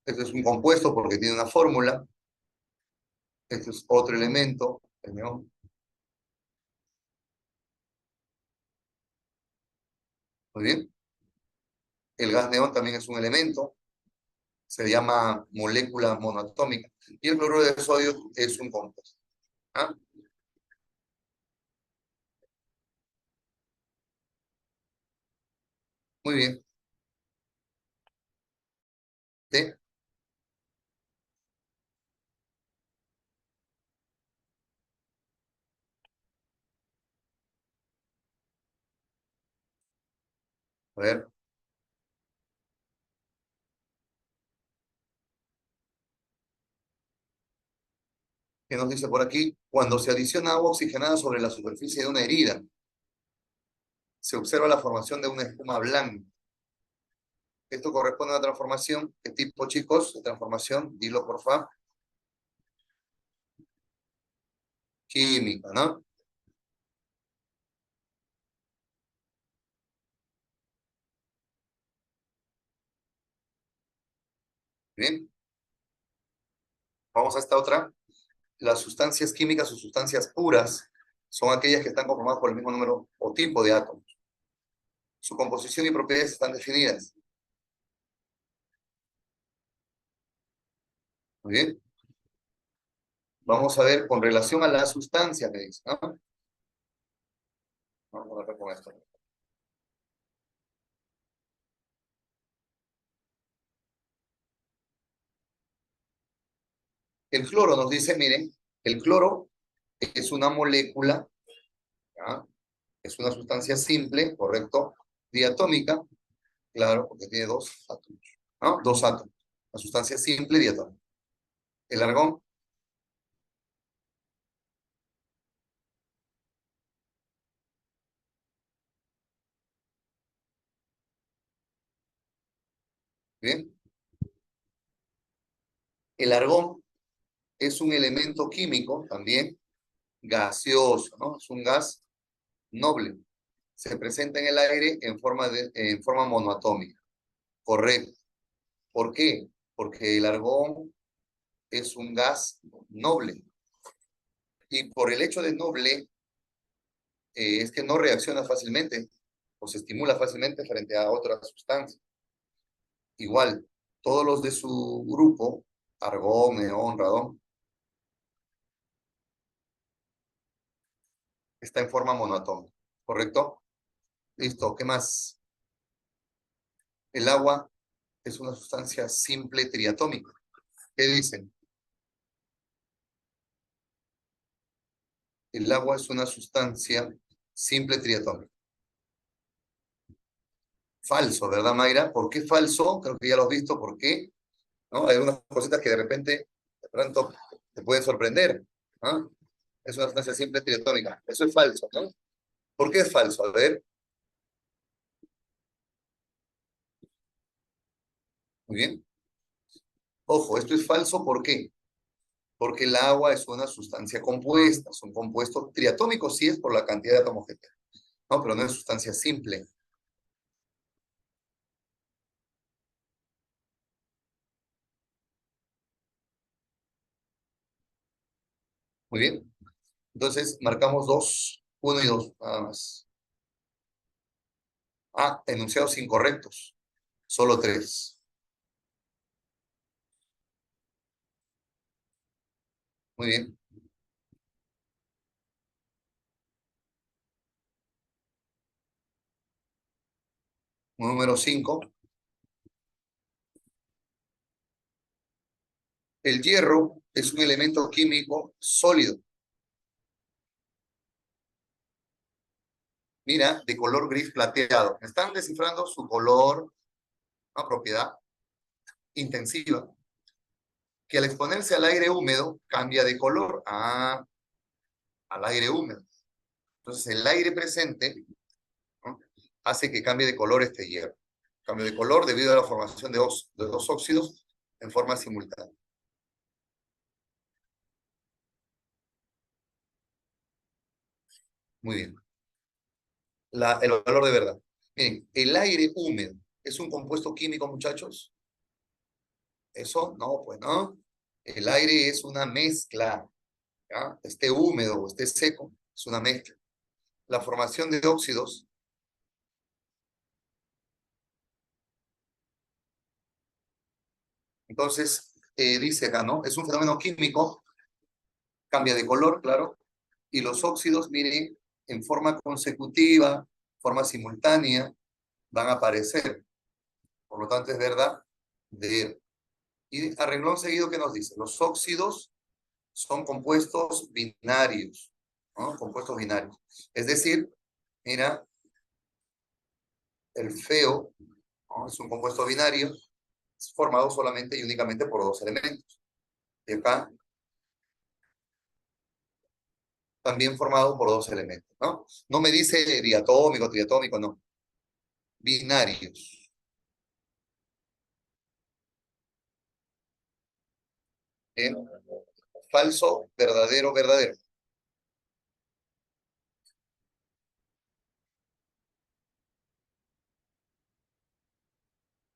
Speaker 1: Este es un compuesto porque tiene una fórmula. Este es otro elemento, el neón. Muy bien. El gas neón también es un elemento. Se llama molécula monoatómica. Y el cloruro de sodio es un compuesto. ¿Ah? Muy bien. ¿Sí? A ver, ¿qué nos dice por aquí? Cuando se adiciona agua oxigenada sobre la superficie de una herida, se observa la formación de una espuma blanca. Esto corresponde a una transformación. ¿Qué tipo, chicos, de transformación? Dilo, por favor. Química, ¿no? Bien, vamos a esta otra. Las sustancias químicas o sustancias puras son aquellas que están conformadas por el mismo número o tipo de átomos. Su composición y propiedades están definidas. Muy bien. Vamos a ver con relación a la sustancia, me dice, ¿no? Vamos a ver con esto. El cloro nos dice, miren, el cloro es una molécula, ¿ya? Es una sustancia simple, correcto, diatómica, claro, porque tiene dos átomos, ¿no? Dos átomos. La sustancia simple diatómica. El argón, ¿bien? El argón es un elemento químico también gaseoso, ¿no? Es un gas noble. Se presenta en el aire en forma monoatómica. Correcto. ¿Por qué? Porque el argón es un gas noble. Y por el hecho de noble, es que no reacciona fácilmente o se estimula fácilmente frente a otras sustancias. Igual, todos los de su grupo, argón, neón, radón, está en forma monoatómica. ¿Correcto? Listo. ¿Qué más? El agua es una sustancia simple triatómica. ¿Qué dicen? El agua es una sustancia simple triatómica. Falso, ¿verdad, Mayra? ¿Por qué falso? Creo que ya lo has visto. ¿Por qué? ¿No? Hay unas cositas que de pronto, te pueden sorprender. ¿Ah? Es una sustancia simple triatómica. Eso es falso, ¿no? ¿Por qué es falso? A ver, muy bien. Ojo, esto es falso, ¿por qué? Porque el agua es una sustancia compuesta, es un compuesto triatómico, sí es por la cantidad de átomos que tiene, ¿no? Pero no es sustancia simple. Muy bien. Entonces, marcamos dos, uno y dos, nada más. Ah, enunciados incorrectos. Solo tres. Muy bien. Número cinco. El hierro es un elemento químico sólido. Mira, de color gris plateado. Están descifrando su color, una propiedad intensiva, que al exponerse al aire húmedo cambia de color al aire húmedo. Entonces, el aire presente, ¿no? Hace que cambie de color este hierro. Cambio de color debido a la formación de dos óxidos en forma simultánea. Muy bien. El valor de verdad. Miren, el aire húmedo es un compuesto químico, muchachos. Eso no, pues no. El aire es una mezcla, ¿ya? Esté húmedo o esté seco, es una mezcla. La formación de óxidos, entonces, dice acá, ¿no? Es un fenómeno químico, cambia de color, claro, y los óxidos, miren, en forma consecutiva, forma simultánea, van a aparecer. Por lo tanto, es verdad de... Y a renglón seguido, ¿qué nos dice? Los óxidos son compuestos binarios, ¿no? Compuestos binarios. Es decir, mira, el feo, ¿no? Es un compuesto binario formado solamente y únicamente por dos elementos. Y acá también formado por dos elementos, ¿no? No me dice diatómico, triatómico, no. Binarios. ¿Bien? Falso, verdadero, verdadero.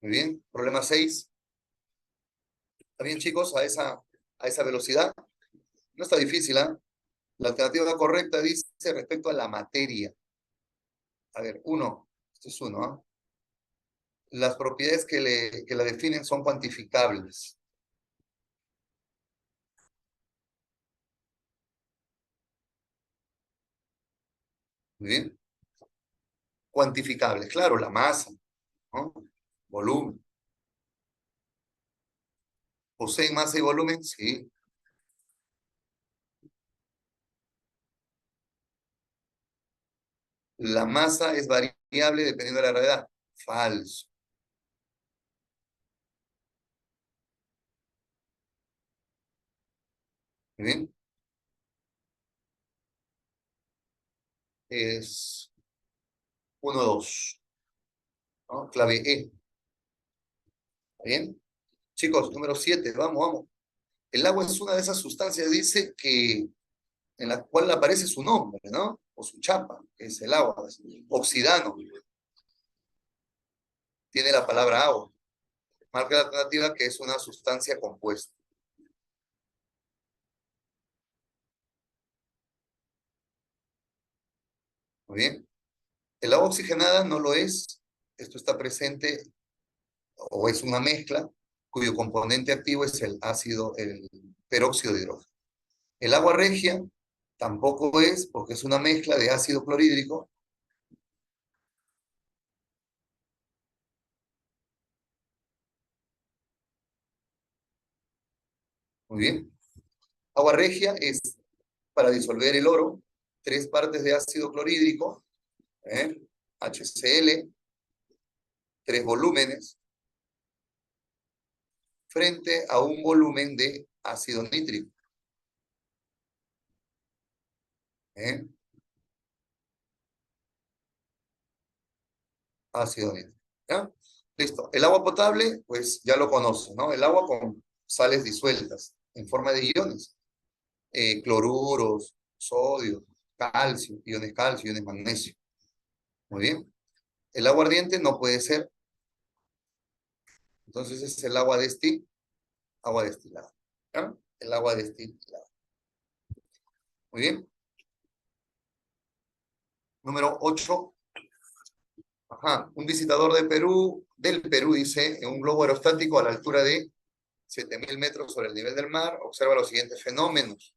Speaker 1: Muy bien. Problema 6. ¿Está bien, chicos? A esa velocidad. No está difícil, ¿ah? La alternativa correcta dice respecto a la materia. A ver, uno. Esto es uno, ¿ah? Las propiedades que la definen son cuantificables. Muy bien. Cuantificables, claro, la masa, ¿no? Volumen. ¿Poseen masa y volumen? Sí. La masa es variable dependiendo de la gravedad. Falso. Muy bien. Es uno 2, ¿no? Clave E. ¿Está bien? Chicos, número 7, vamos, vamos. El agua es una de esas sustancias, dice, que en la cual aparece su nombre, ¿no? O su chapa, que es el agua. Oxidano, tiene la palabra agua. Marca la alternativa que es una sustancia compuesta. Muy bien. El agua oxigenada no lo es. Esto está presente o es una mezcla cuyo componente activo es el peróxido de hidrógeno. El agua regia tampoco es porque es una mezcla de ácido clorhídrico. Muy bien. Agua regia es para disolver el oro, 3 partes de ácido clorhídrico, ¿eh? HCl, 3 volúmenes, frente a un volumen de ácido nítrico. ¿Eh? Ácido nítrico. ¿Ya? Listo. El agua potable, pues ya lo conocen, ¿no? El agua con sales disueltas en forma de iones. Cloruros, sodio, calcio, iones magnesio. Muy bien. El agua ardiente no puede ser, entonces es el agua destilada. ¿Ya? El agua destilada. Muy bien. Número 8. Ajá. Un visitador del Perú, dice, en un globo aerostático a la altura de 7.000 metros sobre el nivel del mar, observa los siguientes fenómenos.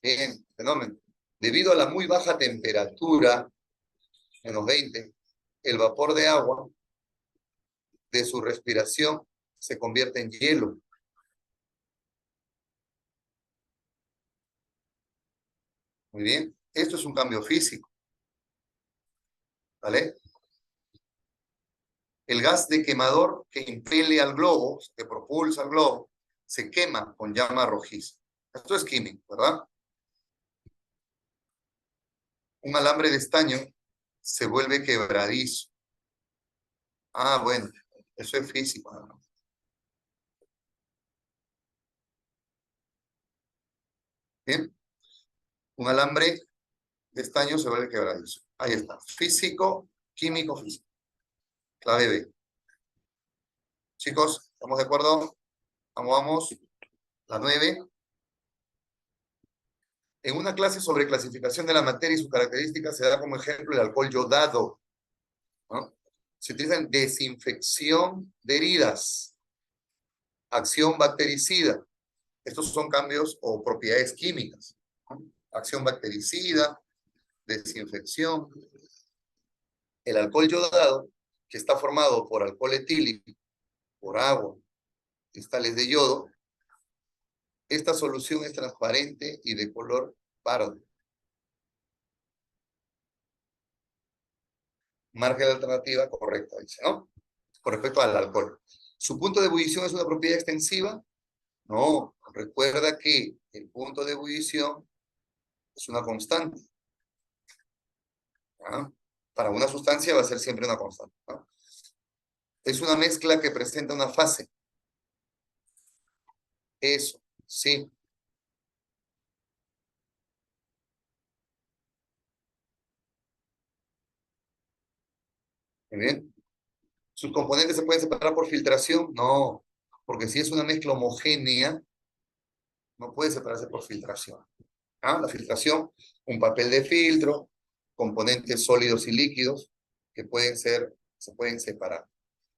Speaker 1: Bien, fenómeno. Debido a la muy baja temperatura, -20, el vapor de agua de su respiración se convierte en hielo. Muy bien. Esto es un cambio físico, ¿vale? El gas de quemador que impele al globo, que propulsa al globo, se quema con llama rojiza. Esto es químico, ¿verdad? Un alambre de estaño se vuelve quebradizo. Ah, bueno, eso es físico, ¿no? Bien, un alambre de estaño se vuelve quebradizo. Ahí está. Físico, químico, físico. Clave B. Chicos, ¿estamos de acuerdo? Vamos, la 9. En una clase sobre clasificación de la materia y sus características se da como ejemplo el alcohol yodado, ¿no? Se utiliza en desinfección de heridas, acción bactericida. Estos son cambios o propiedades químicas, ¿no? Acción bactericida, desinfección. El alcohol yodado, que está formado por alcohol etílico, por agua, cristales de yodo, esta solución es transparente y de color pardo. Marca la alternativa correcta, dice, ¿no? Con respecto al alcohol. ¿Su punto de ebullición es una propiedad extensiva? No, recuerda que el punto de ebullición es una constante, ¿no? Para una sustancia va a ser siempre una constante, ¿no? Es una mezcla que presenta una fase. Eso, sí. Muy bien. ¿Sus componentes se pueden separar por filtración? No, porque si es una mezcla homogénea, no puede separarse por filtración. ¿Ah? La filtración, un papel de filtro, componentes sólidos y líquidos que se pueden separar.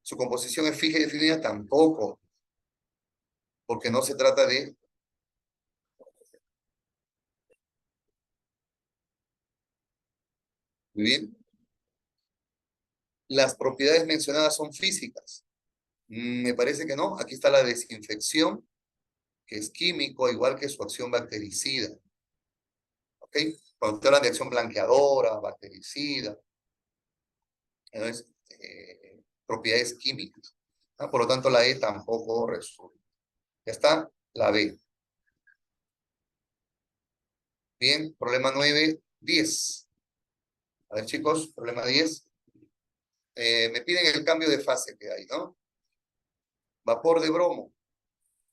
Speaker 1: Su composición es fija y definida tampoco, porque no se trata de... Muy bien. Las propiedades mencionadas son físicas. Me parece que no. Aquí está la desinfección, que es químico, igual que su acción bactericida. ¿Ok? Cuando te hablan de acción blanqueadora, bactericida, entonces, propiedades químicas. ¿No? Por lo tanto, la E tampoco resulta. Ya está, la B. Bien, problema 9, 10. A ver, chicos, problema 10. Me piden el cambio de fase que hay, ¿no? Vapor de bromo,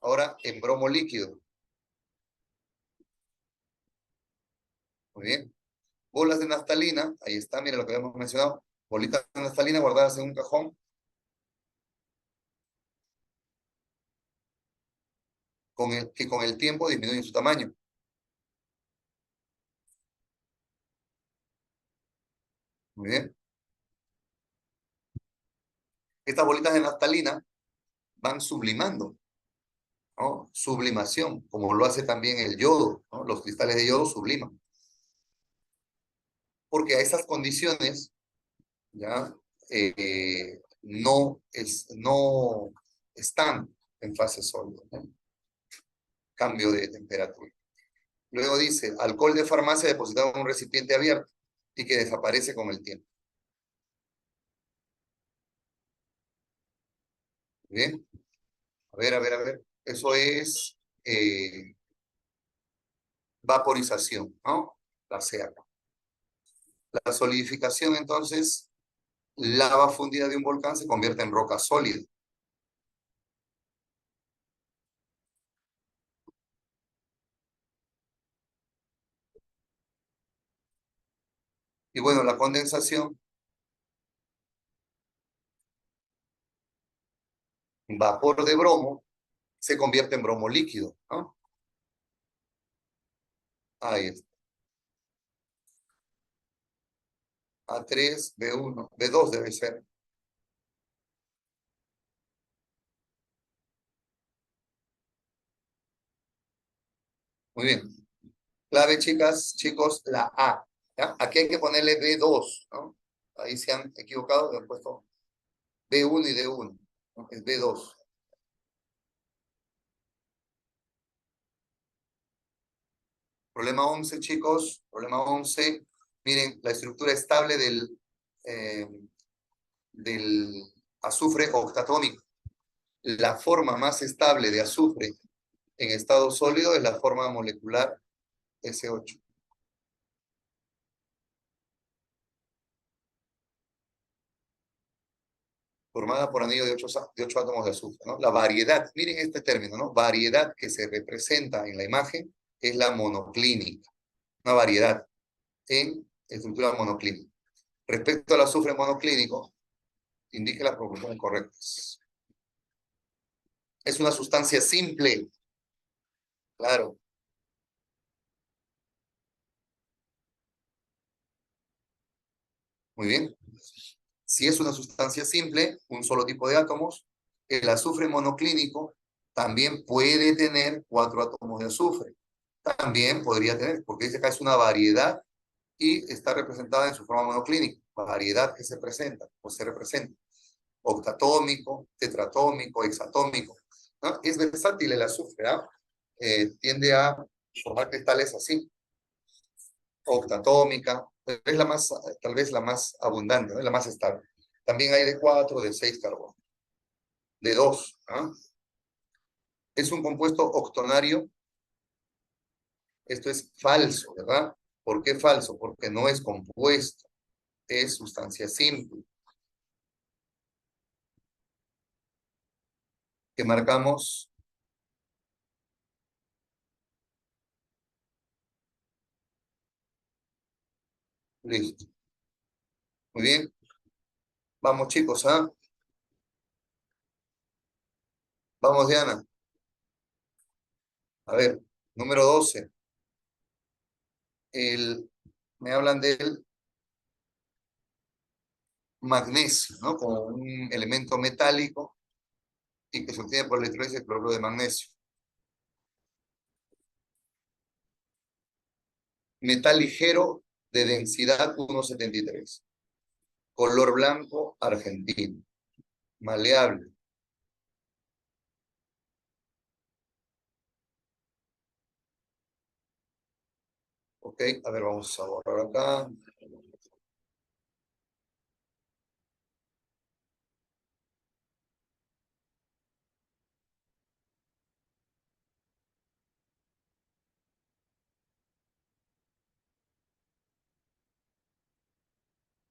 Speaker 1: ahora en bromo líquido. Muy bien. Bolas de naftalina, ahí está, miren lo que habíamos mencionado. Bolitas de naftalina guardadas en un cajón que con el tiempo disminuyen su tamaño. Muy bien. Estas bolitas de naftalina van sublimando, ¿no? Sublimación, como lo hace también el yodo, ¿no? Los cristales de yodo subliman. Porque a esas condiciones, ¿ya? No están en fase sólida, ¿no? Cambio de temperatura. Luego dice, alcohol de farmacia depositado en un recipiente abierto y que desaparece con el tiempo. Bien, a ver. Eso es vaporización, ¿no? La sea. La solidificación, entonces, lava fundida de un volcán se convierte en roca sólida. Y bueno, la condensación, vapor de bromo, se convierte en bromo líquido, ¿no? Ahí está. A3, B1, B2 debe ser. Muy bien. Clave, chicas, chicos, la A. ¿Ya? Aquí hay que ponerle B2, ¿no? Ahí se han equivocado, han puesto B1 y D1, ¿no? Es B2. Problema 11, chicos, problema 11. Miren, la estructura estable eh, del azufre octatónico. La forma más estable de azufre en estado sólido es la forma molecular S8. Formada por anillo de ocho átomos de azufre, ¿no? La variedad, miren este término, ¿no? Variedad que se representa en la imagen es la monoclínica, una variedad en estructura monoclínica. Respecto al azufre monoclínico, indique las proporciones correctas. Es una sustancia simple, claro. Muy bien. Si es una sustancia simple, un solo tipo de átomos, el azufre monoclínico también puede tener 4 átomos de azufre. También podría tener, porque dice acá es una variedad y está representada en su forma monoclínica. Variedad que se presenta o se representa. Octatómico, tetratómico, hexatómico, ¿no? Es versátil el azufre, ¿ah? Tiende a formar cristales así, octatómica, es la más, tal vez la más abundante, ¿no? La más estable. También hay de 4, de 6 carbonos, de 2. ¿Ah? Es un compuesto octonario, esto es falso, ¿verdad? ¿Por qué falso? Porque no es compuesto, es sustancia simple. Que marcamos, listo. Muy bien, vamos chicos, ¿ah? Vamos Diana, a ver, número 12. Me hablan del magnesio, ¿no? Como un elemento metálico y que se obtiene por electrolisis de cloruro de magnesio. Metal ligero de densidad 1,73. Color blanco argentino. Maleable. Ok, a ver, vamos a borrar acá.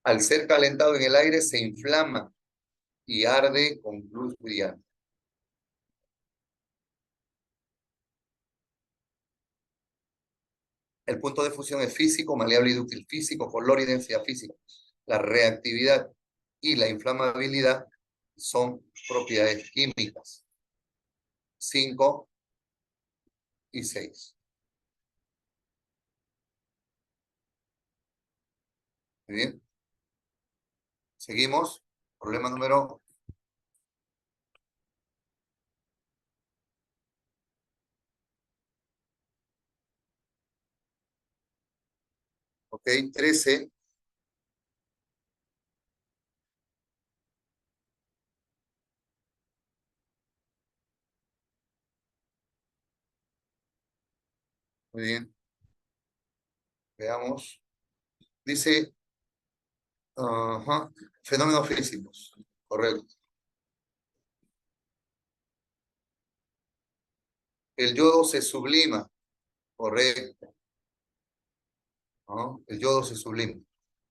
Speaker 1: Al ser calentado en el aire se inflama y arde con luz brillante. El punto de fusión es físico, maleable y dúctil físico, color y densidad física. La reactividad y la inflamabilidad son propiedades químicas. 5 y 6. Muy bien. Seguimos. Problema número, ok, 13. Muy bien. Veamos. Dice, ajá, fenómenos físicos. Correcto. El yodo se sublima. Correcto. ¿No? El yodo se sublima.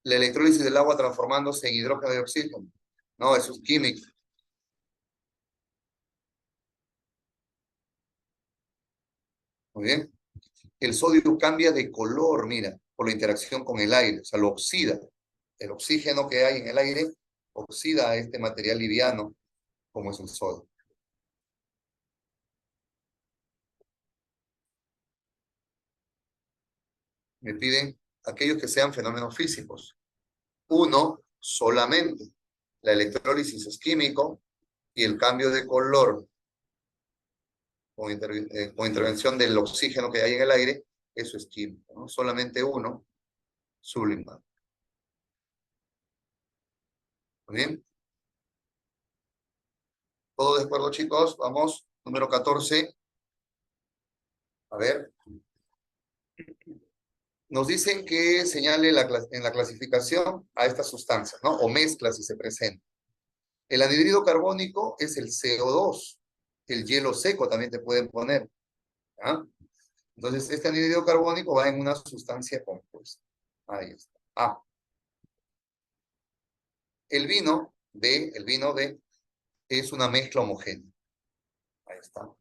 Speaker 1: La electrólisis del agua transformándose en hidrógeno de oxígeno. No, eso es químico. Muy bien. El sodio cambia de color, mira, por la interacción con el aire, o sea, lo oxida. El oxígeno que hay en el aire oxida a este material liviano, como es el sodio. Me piden aquellos que sean fenómenos físicos. Uno, solamente. La electrólisis es químico y el cambio de color con intervención del oxígeno que hay en el aire, eso es químico, ¿no? Solamente uno, sublimado. ¿Muy bien? ¿Todo de acuerdo, chicos? Vamos, número 14. A ver, nos dicen que señale en la clasificación a estas sustancias, ¿no? O mezclas si se presenta. El anhidrido carbónico es el CO2. El hielo seco también te pueden poner. ¿Ah? Entonces, este anhídrido carbónico va en una sustancia compuesta. Ahí está. Ah, el vino B es una mezcla homogénea. Ahí está.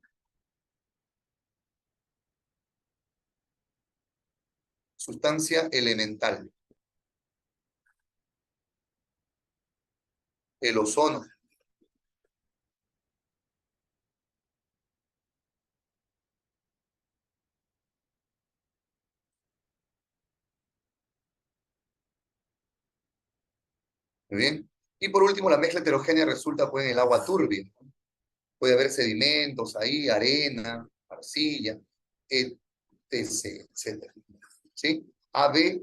Speaker 1: Sustancia elemental. El ozono. Muy bien. Y por último, la mezcla heterogénea resulta pues en el agua turbia. Puede haber sedimentos ahí, arena, arcilla, etc., etcétera. ¿Sí? A, B,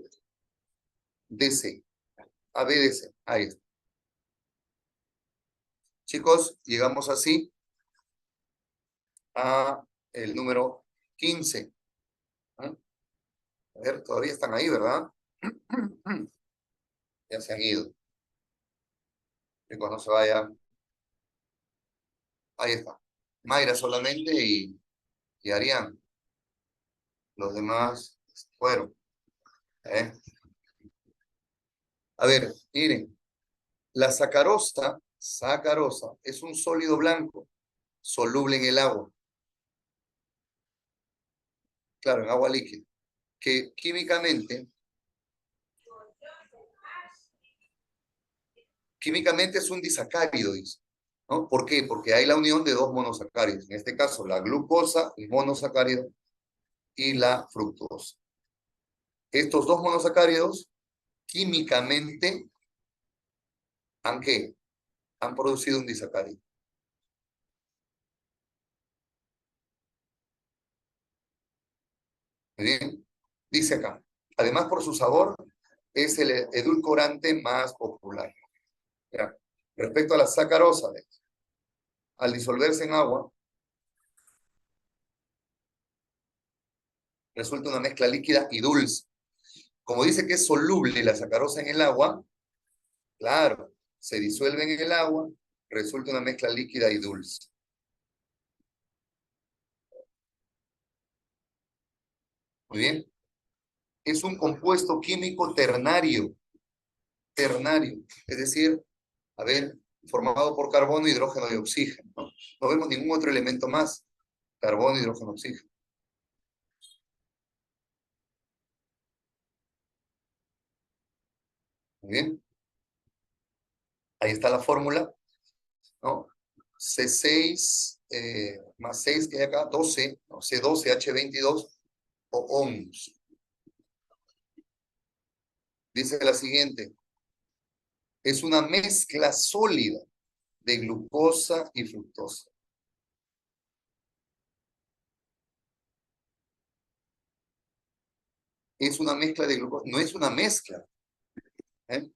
Speaker 1: D, C. A, B, D, C. Ahí está. Chicos, llegamos así a el número 15. ¿Ah? A ver, todavía están ahí, ¿verdad? Ya se han ido. Chicos, no se vayan. Ahí está. Mayra solamente y Arián. Los demás fueron. ¿Eh? A ver, miren. La sacarosa, es un sólido blanco, soluble en el agua. Claro, en agua líquida. Que químicamente es un disacárido, dice. ¿No? ¿Por qué? Porque hay la unión de dos monosacáridos. En este caso, la glucosa, el monosacárido, y la fructosa. Estos dos monosacáridos químicamente han, ¿qué? Han producido un disacárido. Muy bien. Dice acá. Además, por su sabor, es el edulcorante más popular. ¿Ya? Respecto a la sacarosa, al disolverse en agua, resulta una mezcla líquida y dulce. Como dice que es soluble la sacarosa en el agua, claro, se disuelve en el agua, resulta una mezcla líquida y dulce. Muy bien. Es un compuesto químico ternario, ternario, es decir, a ver, formado por carbono, hidrógeno y oxígeno. No, no vemos ningún otro elemento más. Carbono, hidrógeno, oxígeno. Muy bien. Ahí está la fórmula, ¿no? C6 más 6 que hay acá, 12, ¿no? C12H22 o OMS. Dice la siguiente, es una mezcla sólida de glucosa y fructosa. Es una mezcla de glucosa, no es una mezcla. ¿Eh?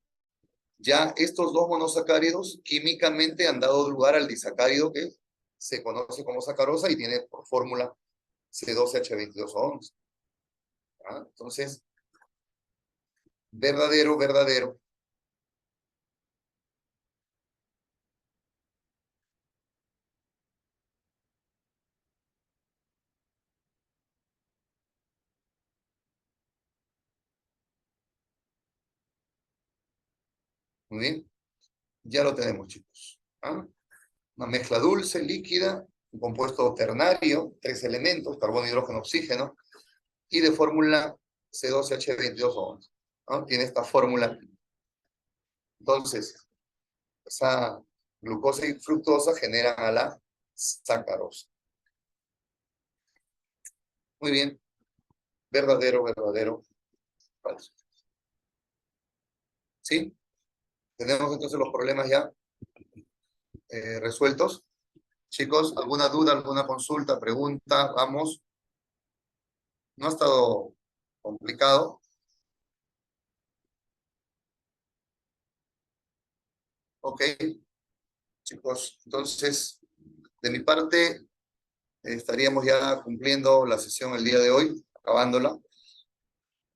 Speaker 1: Ya estos dos monosacáridos químicamente han dado lugar al disacárido que se conoce como sacarosa y tiene por fórmula C12H22O11. ¿Ah? Entonces, verdadero, verdadero. Muy bien, ya lo tenemos, chicos. ¿Ah? Una mezcla dulce, líquida, un compuesto ternario, tres elementos, carbono, hidrógeno, oxígeno, y de fórmula C12H22O11. ¿No? Tiene esta fórmula. Entonces, esa glucosa y fructosa generan a la sacarosa. Muy bien, verdadero, verdadero, falso. ¿Sí? Tenemos entonces los problemas ya resueltos. Chicos, ¿alguna duda, alguna consulta, pregunta? Vamos. No ha estado complicado. Ok, chicos. Entonces, de mi parte, estaríamos ya cumpliendo la sesión el día de hoy, acabándola,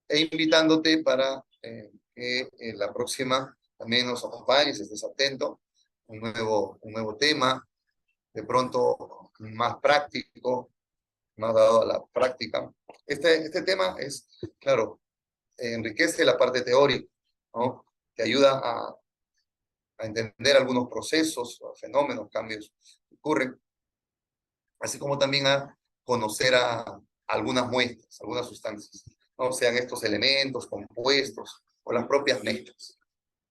Speaker 1: e invitándote para que la próxima también nos acompañes, estés atento, un nuevo tema, de pronto más práctico, más dado a la práctica. Este tema es, claro, enriquece la parte teórica, ¿no? Te ayuda a entender algunos procesos, fenómenos, cambios que ocurren, así como también a conocer a algunas muestras, algunas sustancias, ¿no? Sean estos elementos, compuestos o las propias mezclas.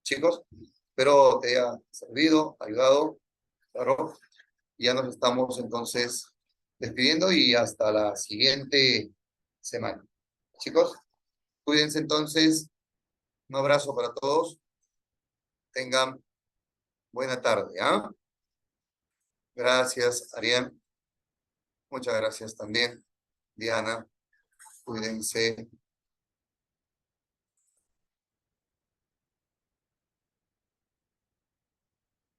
Speaker 1: Chicos, espero te haya servido, ayudado, claro. Ya nos estamos entonces despidiendo y hasta la siguiente semana. Chicos, cuídense entonces. Un abrazo para todos. Tengan buena tarde, ¿ah? Gracias, Ariel. Muchas gracias también, Diana. Cuídense.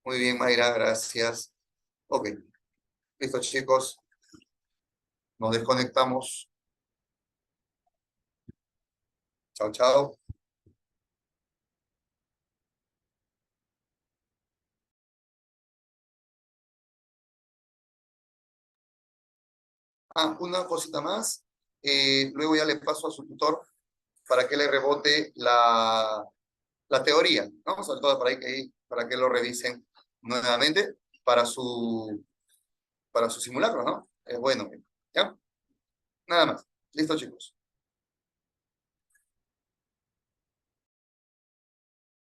Speaker 1: Muy bien, Mayra, gracias. Ok, listo, chicos. Nos desconectamos. Chao, chao. Ah, una cosita más. Luego ya le paso a su tutor para que le rebote la teoría, ¿no? Sobre todo para que lo revisen nuevamente para para su simulacro, ¿no? Es bueno, ¿ya? Nada más. Listo, chicos.